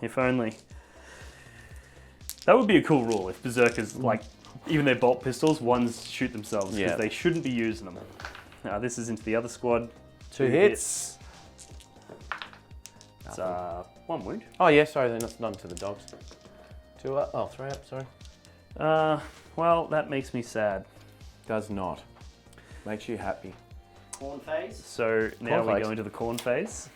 If only. That would be a cool rule if berserkers, like, even their bolt pistols, 1s shoot themselves because Yeah. they shouldn't be using them. Now this is into the other squad. 2 hits. It's 1 wound. Oh yeah, sorry, then that's none to the dogs. 2 up. Oh, 3 up. Sorry. Well, that makes me sad. Does not. Makes you happy. Corn phase. So now we Cornflakes. go into the corn phase.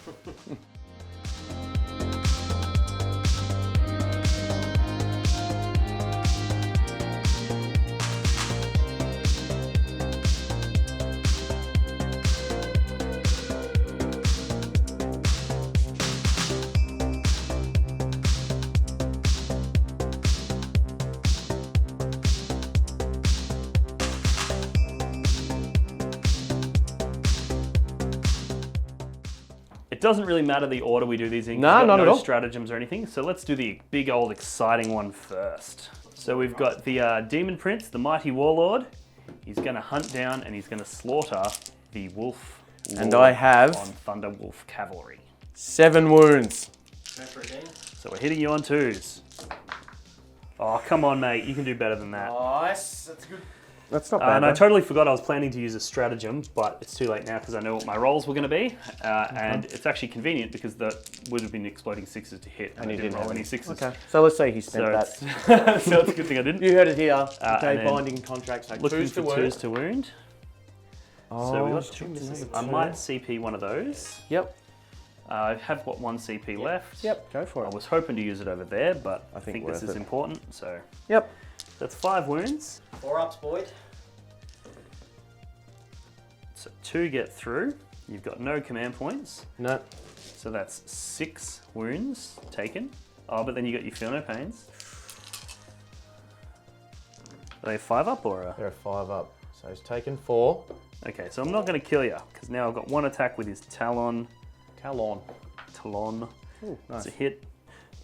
It doesn't really matter the order we do these in. 'cause No, we've got not at no all. stratagems or anything. So let's do the big old exciting one first. So we've got the Demon Prince, the Mighty Warlord. He's going to hunt down and he's going to slaughter the wolf. And I have on Thunder Wolf Cavalry. 7 wounds. So we're hitting you on 2s. Oh, come on, mate. You can do better than that. Nice. That's good. That's not bad. And I totally forgot I was planning to use a stratagem, but it's too late now because I know what my rolls were going to be. And it's actually convenient because that would have been exploding 6s to hit, and I didn't roll any 6s. Okay. So let's say he spent that. So it's a good thing I didn't. You heard it here. Okay, and binding contracts. So looking 2s for to wound. 2s to wound. Oh, So we got 2 misses. I might CP one of those. Yep. I have got 1 CP left. Yep. Go for I it. was hoping to use it over there, but I think this worth is it. important. So Yep. that's 5 wounds. 4 ups, Boyd. So 2 get through. You've got no command points. No. So that's 6 wounds taken. Oh, but then you got your feel no pains. Are they 5 up or? They're a 5 up. So he's taken 4. Okay, so I'm not going to kill you because now I've got 1 attack with his Talon. Talon. Ooh, nice. It's a hit.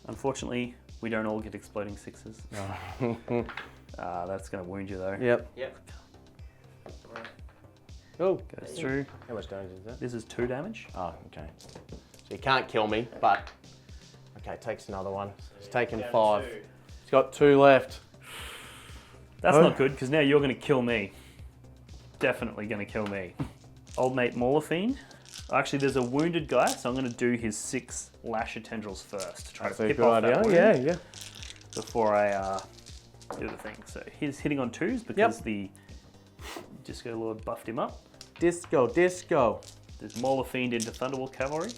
Unfortunately, we don't all get exploding 6s. No. That's going to wound you though. Yep. Yep. Oh. Goes through. How much damage is that? This is 2 damage. Oh, okay. So you can't kill me, but okay, takes another one. He's taken 5. He's got 2 left. That's not good because now you're going to kill me. Definitely going to kill me. Old mate Mauler Fiend. Actually, there's a wounded guy, so I'm going to do his 6 lasher tendrils first to try to pip off that wound Yeah. before I do the thing. So he's hitting on 2s because the Disco Lord buffed him up. Disco. There's Mauler Fiend into Thunderwolf Cavalry.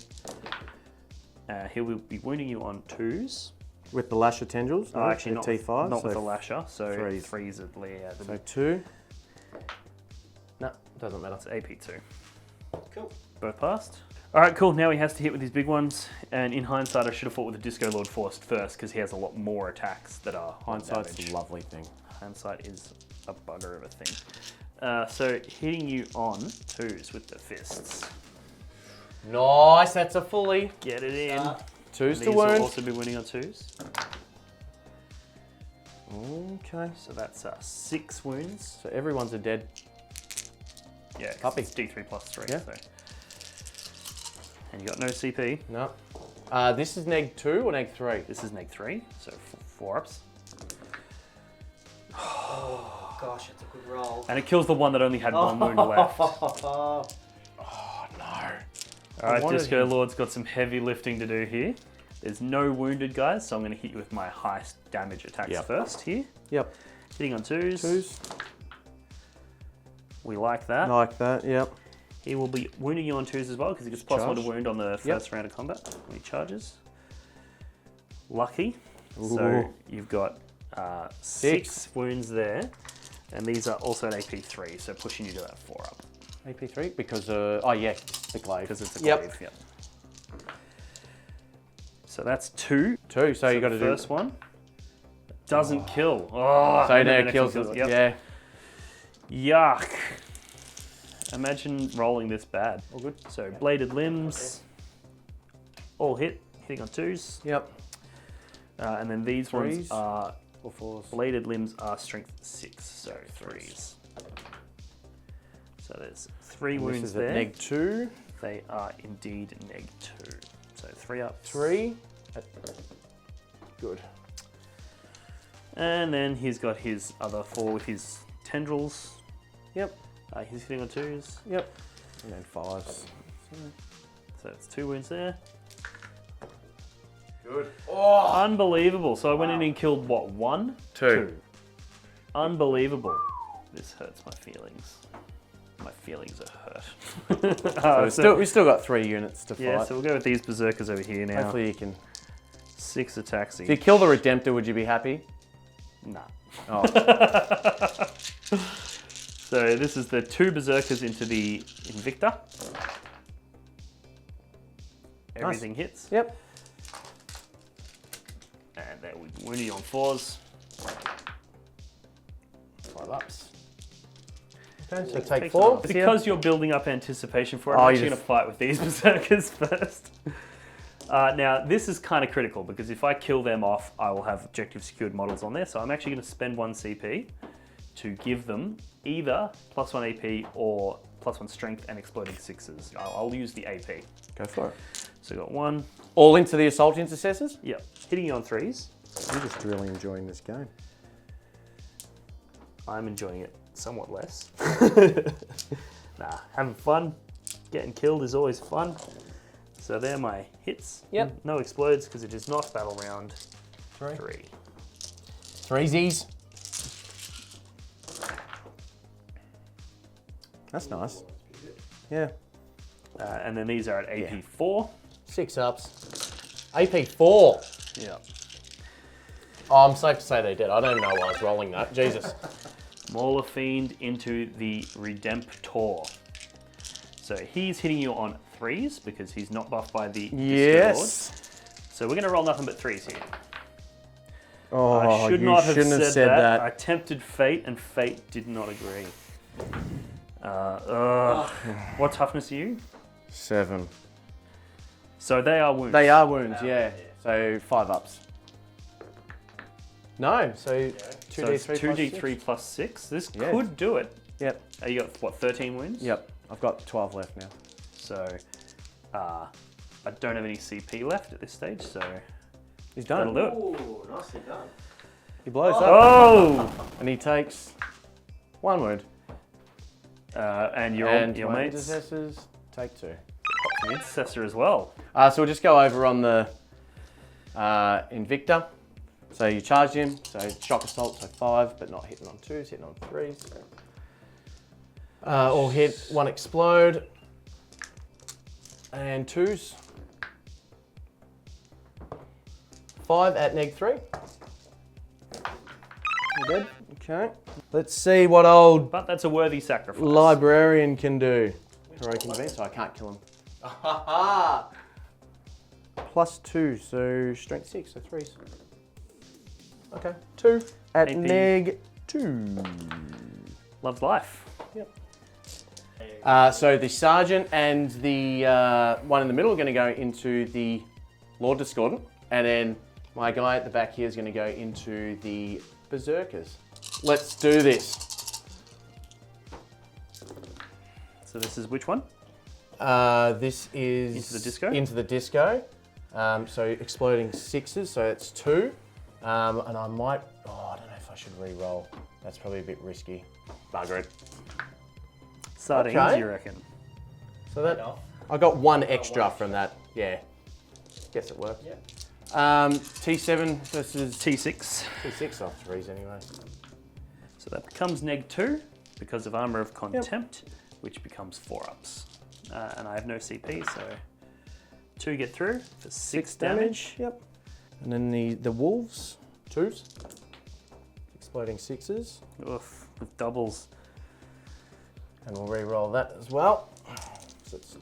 He will be wounding you on 2s. With the lasher tendrils? Oh, actually, not, T5. not so with the lasher, so 3s. 3s at the So 2. No, doesn't matter. It's AP2. Cool. Both passed. All right, cool. Now he has to hit with his big ones. And in hindsight, I should have fought with the Disco Lord first because he has a lot more attacks that are Hindsight's damage. a lovely thing. Hindsight is a bugger of a thing. So hitting you on 2s with the fists. Nice, that's a fully. Get it in. 2s These to will wound. also be winning on 2s. Okay. So that's 6 wounds. So everyone's a dead. Yeah, 'cause Puppy. it's D3 plus 3. Yeah. So. And you got no CP. No. This is neg 2 or neg 3? This is neg 3, so 4 ups. Oh gosh, it's a good roll. And it kills the one that only had 1 wound left. Oh no. All right, Disco Lord's got some heavy lifting to do here. There's no wounded guys, so I'm going to hit you with my highest damage attacks first here. Yep. Hitting on 2s. 2s. We like that. Like that, yep. He will be wounding you on 2s as well because he gets +1 to Charge. wound on the first round of combat when he charges. Lucky. So Ooh. you've got 6 wounds there, and these are also an AP3, so pushing you to that 4 up. AP3 because oh yeah, the glaive. Because it's a glaive, yep. So that's 2. 2, so you got to do. First one doesn't kill. Oh, So and then now the it kills next one it. Yep. Yeah. Yuck. Imagine rolling this bad. All good. So bladed limbs, all hitting on 2s. Yep. And then these ones 3s are, or 4s. bladed limbs are strength 6, so 3s. So there's 3 And wounds this is there. at neg 2. They are indeed neg 2. So 3 up. 3. Good. And then he's got his other 4 with his tendrils. Yep. He's hitting on 2s. Yep. And then 5s. So it's 2 wounds there. Good. Oh. Unbelievable. So I went in and killed what, 1? 2. Unbelievable. This hurts my feelings. My feelings are hurt. So we still got 3 units to fight. Yeah, so we'll go with these berserkers over here now. Hopefully you can. 6 attacks If you each. kill the Redemptor, would you be happy? Nah. Oh. So this is the 2 berserkers into the Invicta. Everything hits. Yep. And then we wound you on 4s. 5 ups. Okay, so take Takes 4. it. Because you're building up anticipation for it, Oh, I'm you actually going to fight with these berserkers first. Now, this is kind of critical because if I kill them off, I will have objective secured models on there. So I'm actually going to spend 1 CP to give them either +1 AP or +1 strength and exploding 6s. I'll use the AP. Go for it. So got 1. All into the assault intercessors? Yep. Hitting you on 3s. I'm just really enjoying this game. I'm enjoying it somewhat less. Nah, having fun. Getting killed is always fun. So they're my hits. Yep. No explodes because it is not battle round 3. Threesies. That's nice. Yeah. And then these are at AP 4. 6 ups. AP 4. Yeah. Oh, I'm safe to say they did. I don't even know why I was rolling that. Jesus. Mauler Fiend into the Redemptor. So he's hitting you on 3s because he's not buffed by the Yes. Lord. So we're going to roll nothing but 3s here. Oh, I should you not have shouldn't said have said that. I tempted fate and fate did not agree. What toughness are you? 7. So they are wounds. They are wounds, yeah. So 5 ups. No, so 2d3 So it's plus 2d3 6. plus 6. This Yeah. could do it. Yep. You got, what, 13 wounds? Yep. I've got 12 left now. So I don't have any CP left at this stage, so He's done. that'll do it. Ooh, nicely done. He blows up Oh! and he takes 1 wound. And your And your my mates. intercessors take 2. An intercessor as well. So we'll just go over on the Invictor. So you charge him, so shock assault, so 5, but not hitting on 2s, hitting on 3s. All hit, 1 explode, and 2s. 5 at -3. You dead? Okay. Let's see what old But that's a worthy sacrifice. librarian can do. Heroic event, so I can't kill him. +2, so strength 6, so 3s. Okay, 2 at AP. -2. Loves life. Yep. So the sergeant and the one in the middle are going to go into the Lord Discordant, and then my guy at the back here is going to go into the Berserkers. Let's do this. So this is which one? This is Into the disco? Into the disco. So exploding 6s, so it's 2. And I might, I don't know if I should re-roll. That's probably a bit risky. Bugger it. Sardines, Okay. you reckon? So that, I got 1 extra from that. Yeah. Guess it worked. T7 versus T6. T6 off 3s anyway. So that becomes -2 because of Armor of Contempt, which becomes 4 ups. And I have no CP, so 2 get through for 6 damage. Yep. And then the wolves, 2s. Exploding 6s. Oof, with doubles. And we'll re-roll that as well. So it's,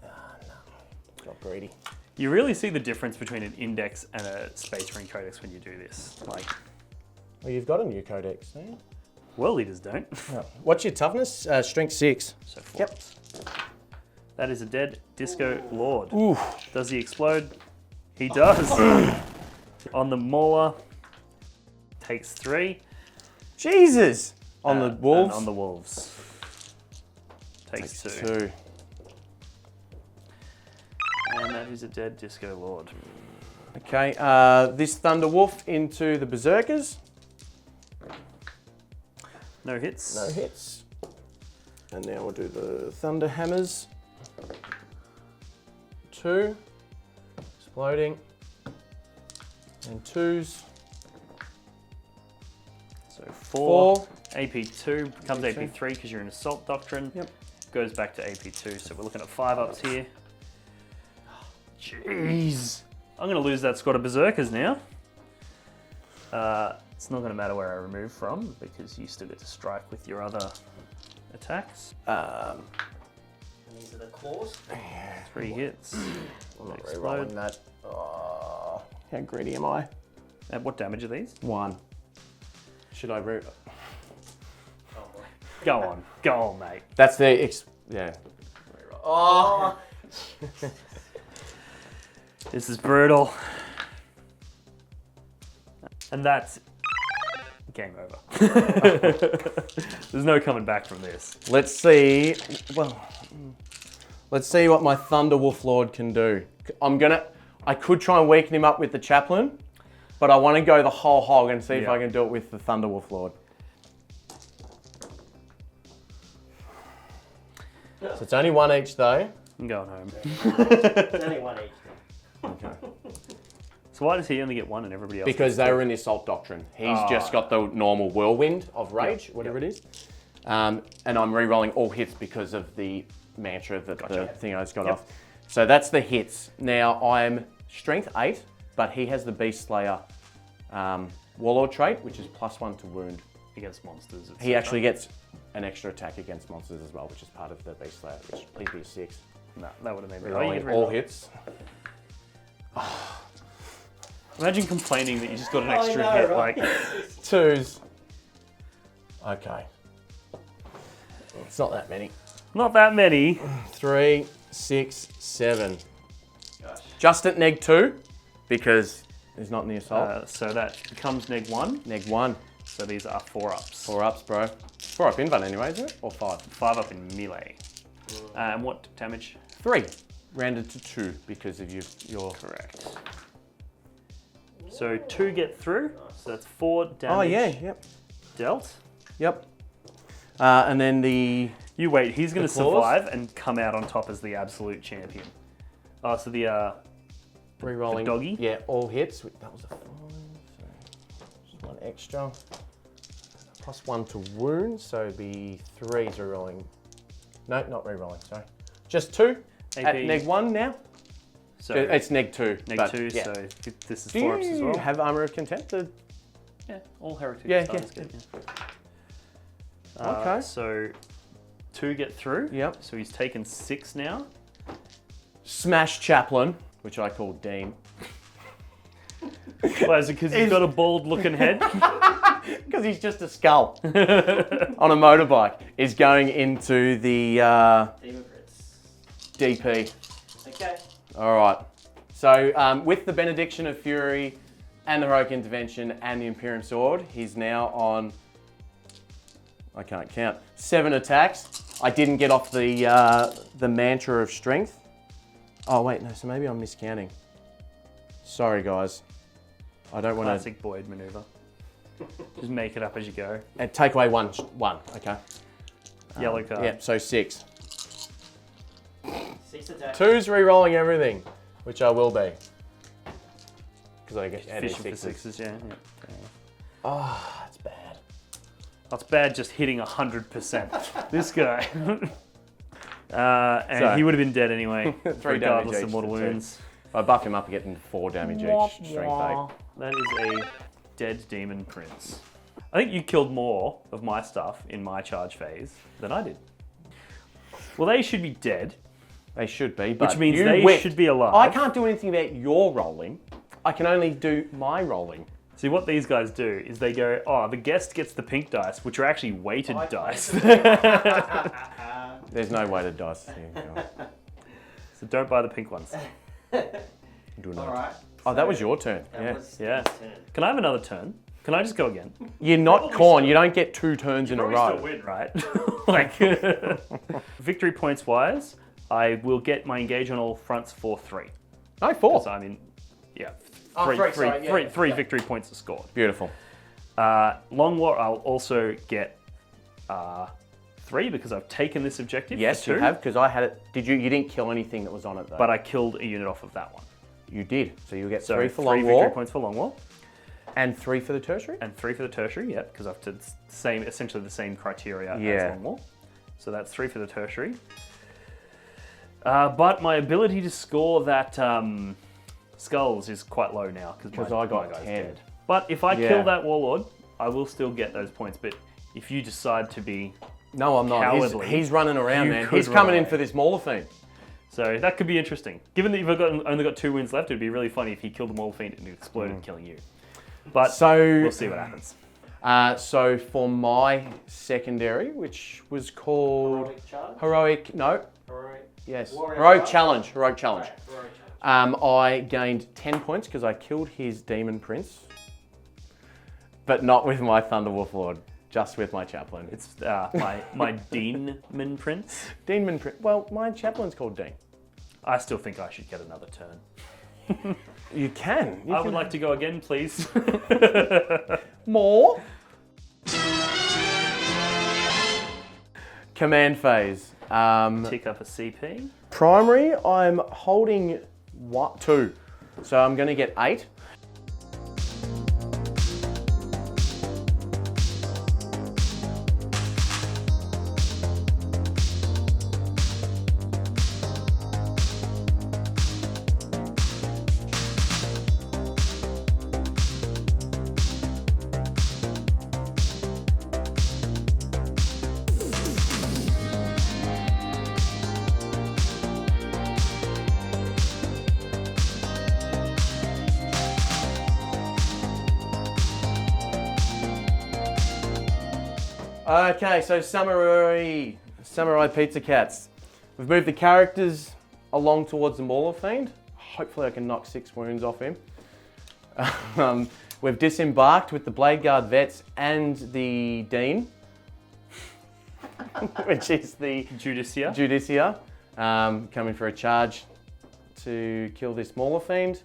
no, got greedy. You really see the difference between an index and a Space Marine Codex when you do this. Like, Well, you've got a new codex, don't you? World Eaters don't. Yeah. What's your toughness? Strength 6. So 4 ups. That is a dead Disco Lord. Ooh. Does he explode? He does. On the Mauler, takes 3. Jesus! On the wolves? And on the Wolves. Takes 2. 2. And that is a dead Disco Lord. Okay, this Thunder Wolf into the Berserkers. No hits. No hits. And now we'll do the Thunder Hammers. 2. Exploding. And 2s. So 4. 4. AP2 becomes AP3 because you're in Assault Doctrine. Yep. Goes back to AP2, so we're looking at 5 ups here. Jeez. I'm going to lose that squad of Berserkers now. It's not going to matter where I remove from because you still get to strike with your other attacks. And these are the claws. 3 hits. I'm not Explode. re-rolling that. Oh, how greedy am I? And what damage are these? 1. Should I re... Oh boy. Go on, mate. That's the... yeah. Oh! This is brutal. And that's game over. There's no coming back from this. Let's see. Well, let's see what my Thunder Wolf Lord can do. I could try and weaken him up with the Chaplain, but I want to go the whole hog and see if I can do it with the Thunder Wolf Lord. So it's only one each though. I'm going home. It's only one each. Okay. So why does he only get one and everybody else? Because gets they two? were in the Assault Doctrine. He's just got the normal Whirlwind of Rage, whatever it is. And I'm re-rolling all hits because of the mantra that the thing I just got off. So that's the hits. Now I'm Strength 8, but he has the Beast Slayer Warlord trait, which is +1 to wound. Against monsters. He actually gets an extra attack against monsters as well, which is part of the Beast Slayer, which please be a 6. No, that would have made me Re-rolling all hits. Imagine complaining that you just got an extra know, hit, right? like 2s. Okay. It's not that many. not that many. 3, 6, 7. Gosh. Just at neg 2, because he's not in the assault. So that becomes neg 1. Neg 1. So these are 4-ups. 4 ups, bro. 4 up invuln anyway, isn't it? Or 5? 5 up in melee. And what damage? 3. Rounded to 2 because of your... Correct. So 2 get through. So that's 4 damage. Oh, yeah, yep. Dealt. Yep. And then the... You wait, he's going to claws? survive and come out on top as the absolute champion. Oh, so the Re-rolling. The doggy? Yeah, all hits. That was a 5. So just 1 extra. +1 to wound, so it'd be 3s re-rolling. No, not re-rolling, sorry. Just 2 AP. at neg 1 now. So It's neg 2. neg but 2, yeah. so this is Do 4 ups as you well. have Armour of Contempt? Yeah, all heretic Yeah, starters yeah. get, Okay. So 2 get through. Yep. So he's taken 6 now. Smash Chaplain, which I call Dean. Why is it because he's got a bald looking head? Because he's just a skull on a motorbike. Is going into the Demon Prince. DP. Okay. All right. So with the Benediction of Fury and the Heroic Intervention and the Imperium Sword, he's now on, I can't count, 7 attacks. I didn't get off the Mantra of Strength. Oh wait, no, so maybe I'm miscounting. Sorry guys. I don't want Classic Boyd maneuver. Just make it up as you go. to... take away one, okay. Yellow card. Yeah, so 6. 6 attacks. 2's re-rolling everything, which I will be. Because I get added Fishing for 6s. 6s, yeah. Oh, that's bad. That's bad just hitting 100%. This guy. And So- he would have been dead anyway, 3 regardless damage of each mortal to two. wounds. If I buff him up, I get 4 damage each, strength 8. That is a dead demon prince. I think you killed more of my stuff in my charge phase than I did. Well, they should be dead. They should be, but Which means you they whipped. should be alive. I can't do anything about your rolling. I can only do my rolling. See, what these guys do is they go, oh, the guest gets the pink dice, which are actually weighted dice. There's no weighted dice here, guys. So don't buy the pink ones. Do not. Alright. Oh, that was your turn. That Yeah. was Yeah. his turn. Can I have another turn? Can I just go again? You're not Corn. You don't get 2 turns in a Probably row. still win, right? Like, victory points wise, I will get my engage on all fronts for 3. No, 4. So I mean, yeah, Oh, three, three, three, sorry, yeah, three- yeah, three yeah. victory points are scored. Beautiful. Long War, I'll also get 3 because I've taken this objective. Yes, for 2, you have, because I had it. Did you? You didn't kill anything that was on it, though. But I killed a unit off of that one. You did. So you'll get So 3 for 3 Long victory War. points for Long War. And 3 for the Tertiary? And 3 for the tertiary, yeah, because I've did essentially the same criteria Yeah. as Long War. So that's 3 for the tertiary. But my ability to score that skulls is quite low now because I got my guy's 10. dead. But if I Yeah. kill that warlord, I will still get those points. But if you decide to be, No, I'm not. Cowardly. He's running around, You man. could He's coming in run. for this Maulfiend. so that could be interesting. Given that you've only got 2 wins left, it'd be really funny if he killed the Maulfiend and it exploded, killing you. But So, we'll see what happens. So for my secondary, which was called Heroic charge? Heroic, no, Heroic. yes, Warrior Heroic charge? Challenge, Heroic Challenge. Right, heroic charge. I gained 10 points because I killed his Demon Prince. but not with my Thunderwolf Lord, just with my chaplain. It's my Demon Prince. Demon Prince. Well, my chaplain's called Dean. I still think I should get another turn. You can. I would like to go again, please. More. Command phase. Tick up a CP. Primary, I'm holding 2. So I'm going to get 8. Okay, so Samurai Pizza Cats. We've moved the characters along towards the Mauler Fiend. Hopefully I can knock 6 wounds off him. We've disembarked with the Blade Guard Vets and the Dean, which is the Judicia, coming for a charge to kill this Mauler Fiend.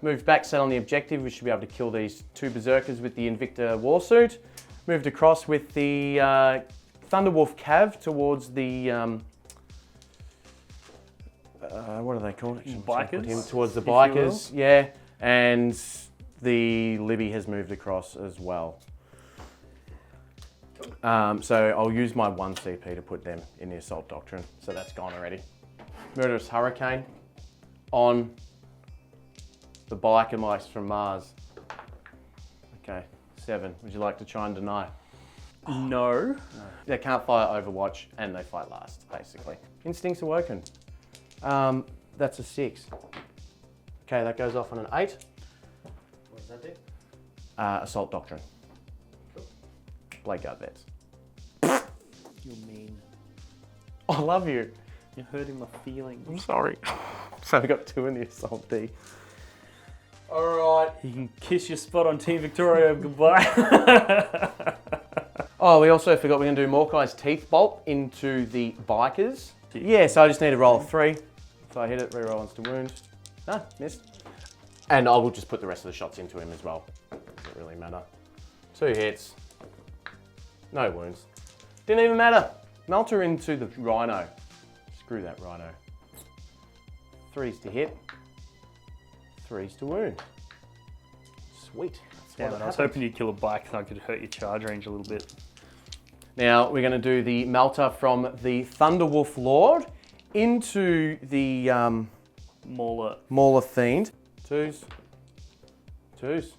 Moved back, set on the objective. We should be able to kill these 2 Berserkers with the Invicta Warsuit. Moved across with the Thunderwolf Cav towards the, what are they called? Bikers? Towards the bikers, yeah. And the Libby has moved across as well. So I'll use my 1 CP to put them in the Assault Doctrine. So that's gone already. Murderous Hurricane on the biker mice from Mars. Okay. 7. Would you like to try and deny? No. They can't fire Overwatch and they fight last, basically. Instincts Awoken. That's a 6. Okay, that goes off on an 8. What does that do? Assault Doctrine. Cool. Blade Guard Vets. You're mean. I love you. You're hurting my feelings. I'm sorry. So we got 2 in the Assault D. Alright. You can kiss your spot on Team Victoria goodbye. Oh, we also forgot we're going to do Morkai's Teeth Bolt into the bikers. Yeah, so I just need to roll a 3. If I hit it, reroll once to wound. No, missed. And I will just put the rest of the shots into him as well. Doesn't really matter. 2 hits. No wounds. Didn't even matter. Melter into the Rhino. Screw that Rhino. 3s to hit. 3s to wound. Sweet. Damn it, I was hoping you'd kill a bike and I could hurt your charge range a little bit. Now we're going to do the Melter from the Thunderwolf Lord into the Mauler Fiend. 2s. 2s.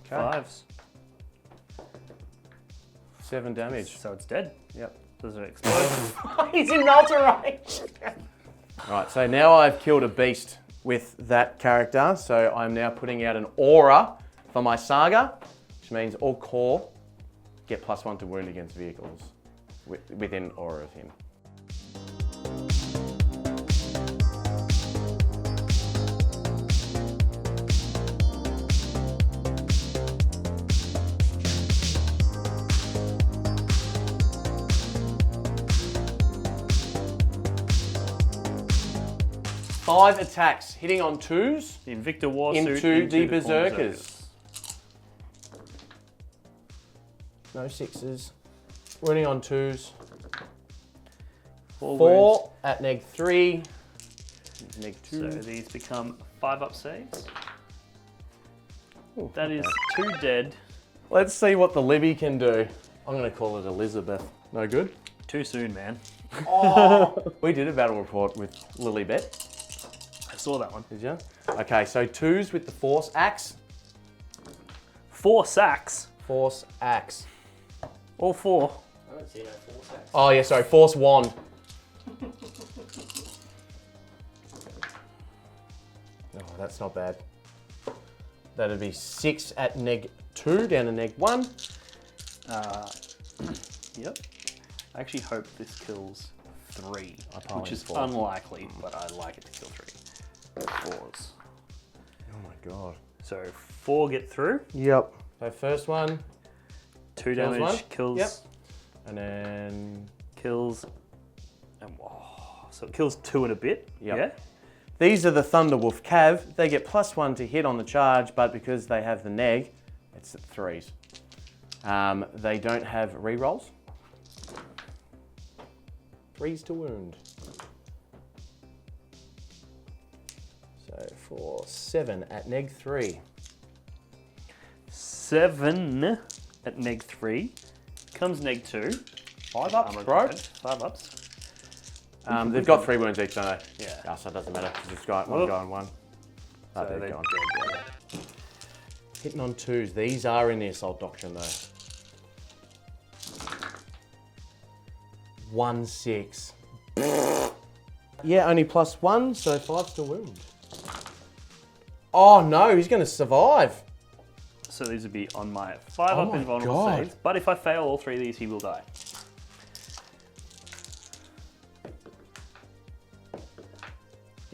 Okay. 5s. 7 damage. So it's dead. Yep. Does it explode? He's in Melter range. Alright, so now I've killed a beast with that character, so I'm now putting out an aura for my Saga, which means all core get +1 to wound against vehicles within aura of him. Five attacks, hitting on 2s. The Invicta Warsuit into the Berserkers. No 6s. Winning on 2s. 4 at neg 3. Neg 2. So these become 5-up saves. Ooh, that is 2 dead. Let's see what the Libby can do. I'm going to call it Elizabeth. No good? Too soon, man. Oh. We did a battle report with Lilybet. I saw that one. Did you? Okay, so 2s with the Force Axe. 4 sacks. Force Axe. All 4. I don't see no force axe. Oh yeah, sorry, Force Wand. Oh, that's not bad. That'd be 6 at neg 2, down to neg 1. Yep. I actually hope this kills 3, which is 4. unlikely, but I like it to kill 3. 4s. Oh my god. So 4 get through. Yep. So first one. 2 Kills damage, one. kills. Yep. And then... Kills. And, so it kills 2 and a bit. Yep. Yeah. These are the Thunderwolf Cav. They get +1 to hit on the charge, but because they have the neg, it's at 3s. They don't have rerolls. 3s to wound. So for 7 at neg 3. 7 at neg 3. Comes neg 2. 5 ups, Armor bro. grade, 5 ups. They've got 3 wounds each, don't they? Yeah. So it doesn't matter because it's got one Well, going 1. So they're they're gone. dead, yeah. Hitting on 2s. These are in the assault doctrine though. 1-6. Yeah, only +1, so 5's to wound. Oh no, he's going to survive. So these would be on my 5 Oh up my invulnerable God. saves. But if I fail all 3 of these, he will die.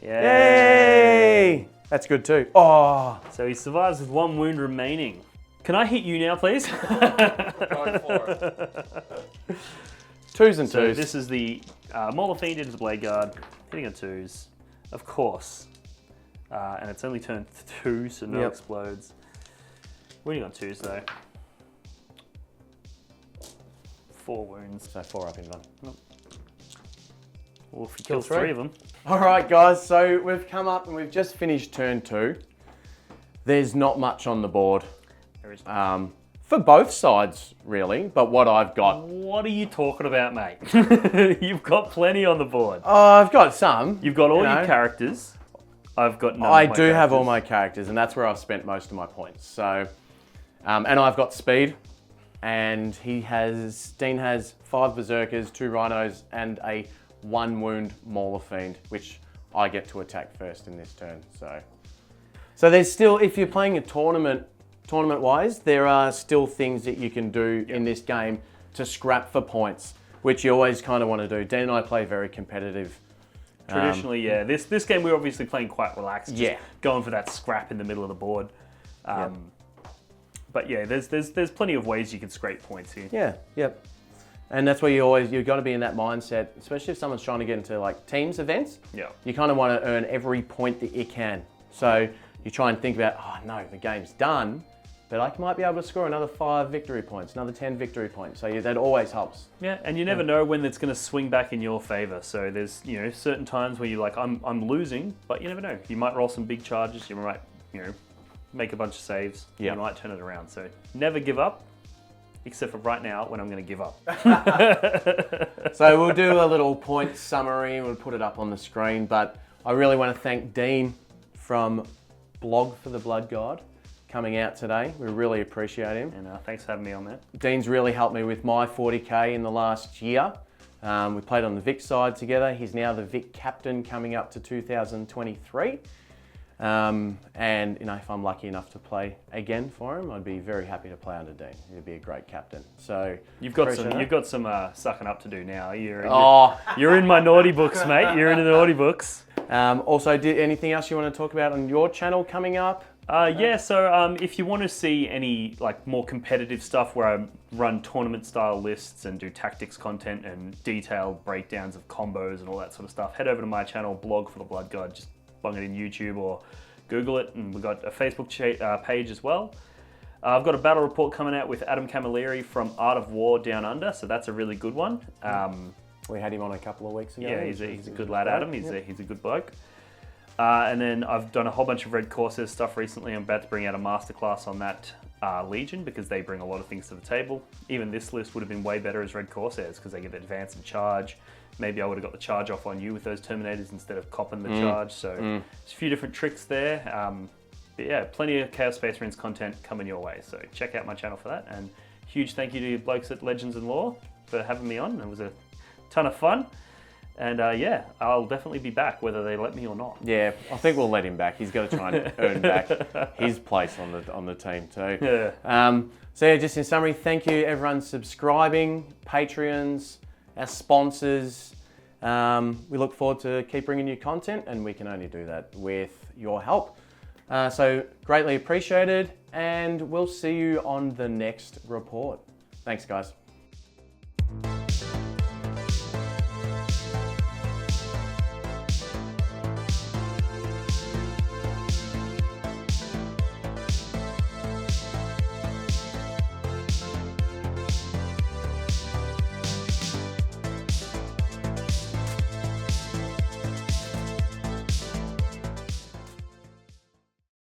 Yay! That's good too. Oh, So he survives with 1 wound remaining. Can I hit you now, please? Going for it. 2s and 2s. So this is the Mauler Fiend into the Blade Guard, hitting on 2s, of course. And it's only turned 2, so no Yep. explodes. Wounding on 2s though. 4 wounds. So 4 up in one. Well, if he Kill kills 3. 3 of them. All right, guys. So we've come up and we've just finished turn 2. There's not much on the board There is for both sides, really. But what I've got, What are you talking about, mate? You've got plenty on the board. I've got some. You've got all you know. your characters. I've got none I of my do have all characters. my characters, and that's where I've spent most of my points. So, and I've got speed, and Dean has 5 berserkers, 2 rhinos, and a 1 wound Mauler Fiend, which I get to attack first in this turn. So there's still, if you're playing a tournament-wise, there are still things that you can do in this game to scrap for points, which you always kind of want to do. Dan and I play very competitive. Traditionally, yeah. This game we're obviously playing quite relaxed. Just Yeah. Going for that scrap in the middle of the board. But yeah, there's plenty of ways you can scrape points here. Yeah, yep. And that's where you've got to be in that mindset, especially if someone's trying to get into like teams events. Yeah. You kind of want to earn every point that you can. So you try and think about, oh no, the game's done, but I might be able to score another 5 victory points, another 10 victory points. So that always helps. Yeah, and you never know when it's going to swing back in your favor. So there's certain times where you're like, I'm losing, but you never know. You might roll some big charges. You might make a bunch of saves. Yeah. You might turn it around. So never give up. Except for right now when I'm going to give up. So we'll do a little point summary and we'll put it up on the screen. But I really want to thank Dean from Blog for the Blood God coming out today. We really appreciate him. And thanks for having me on that. Dean's really helped me with my 40k in the last year. We played on the Vic side together. He's now the Vic captain coming up to 2023. And if I'm lucky enough to play again for him, I'd be very happy to play under Dean. He'd be a great captain. So You've got appreciate some that. sucking up to do now. You're in my naughty books, mate. You're in the naughty books. Also, anything else you want to talk about on your channel coming up? So if you want to see any more competitive stuff where I run tournament style lists and do tactics content and detailed breakdowns of combos and all that sort of stuff, head over to my channel, Blog for the Blood God. Just bung it in YouTube or Google it, and we've got a Facebook page as well. I've got a battle report coming out with Adam Camilleri from Art of War Down Under, so that's a really good one. We had him on a couple of weeks ago. Yeah, he's a good lad, Adam. He's a good bloke. And then I've done a whole bunch of Red Corsairs stuff recently. I'm about to bring out a masterclass on that Legion because they bring a lot of things to the table. Even this list would have been way better as Red Corsairs because they get advance and charge. Maybe I would have got the charge off on you with those Terminators instead of copping the charge. So there's a few different tricks there. But yeah, plenty of Chaos Space Marines content coming your way. So check out my channel for that. And huge thank you to you blokes at Legends and Lore for having me on. It was a ton of fun. And yeah, I'll definitely be back whether they let me or not. Yeah, I think we'll let him back. He's got to try and earn back his place on the team too. Yeah. So yeah, just in summary, thank you everyone subscribing, Patreons, our sponsors. We look forward to keep bringing you content, and we can only do that with your help. So greatly appreciated, and we'll see you on the next report. Thanks, guys.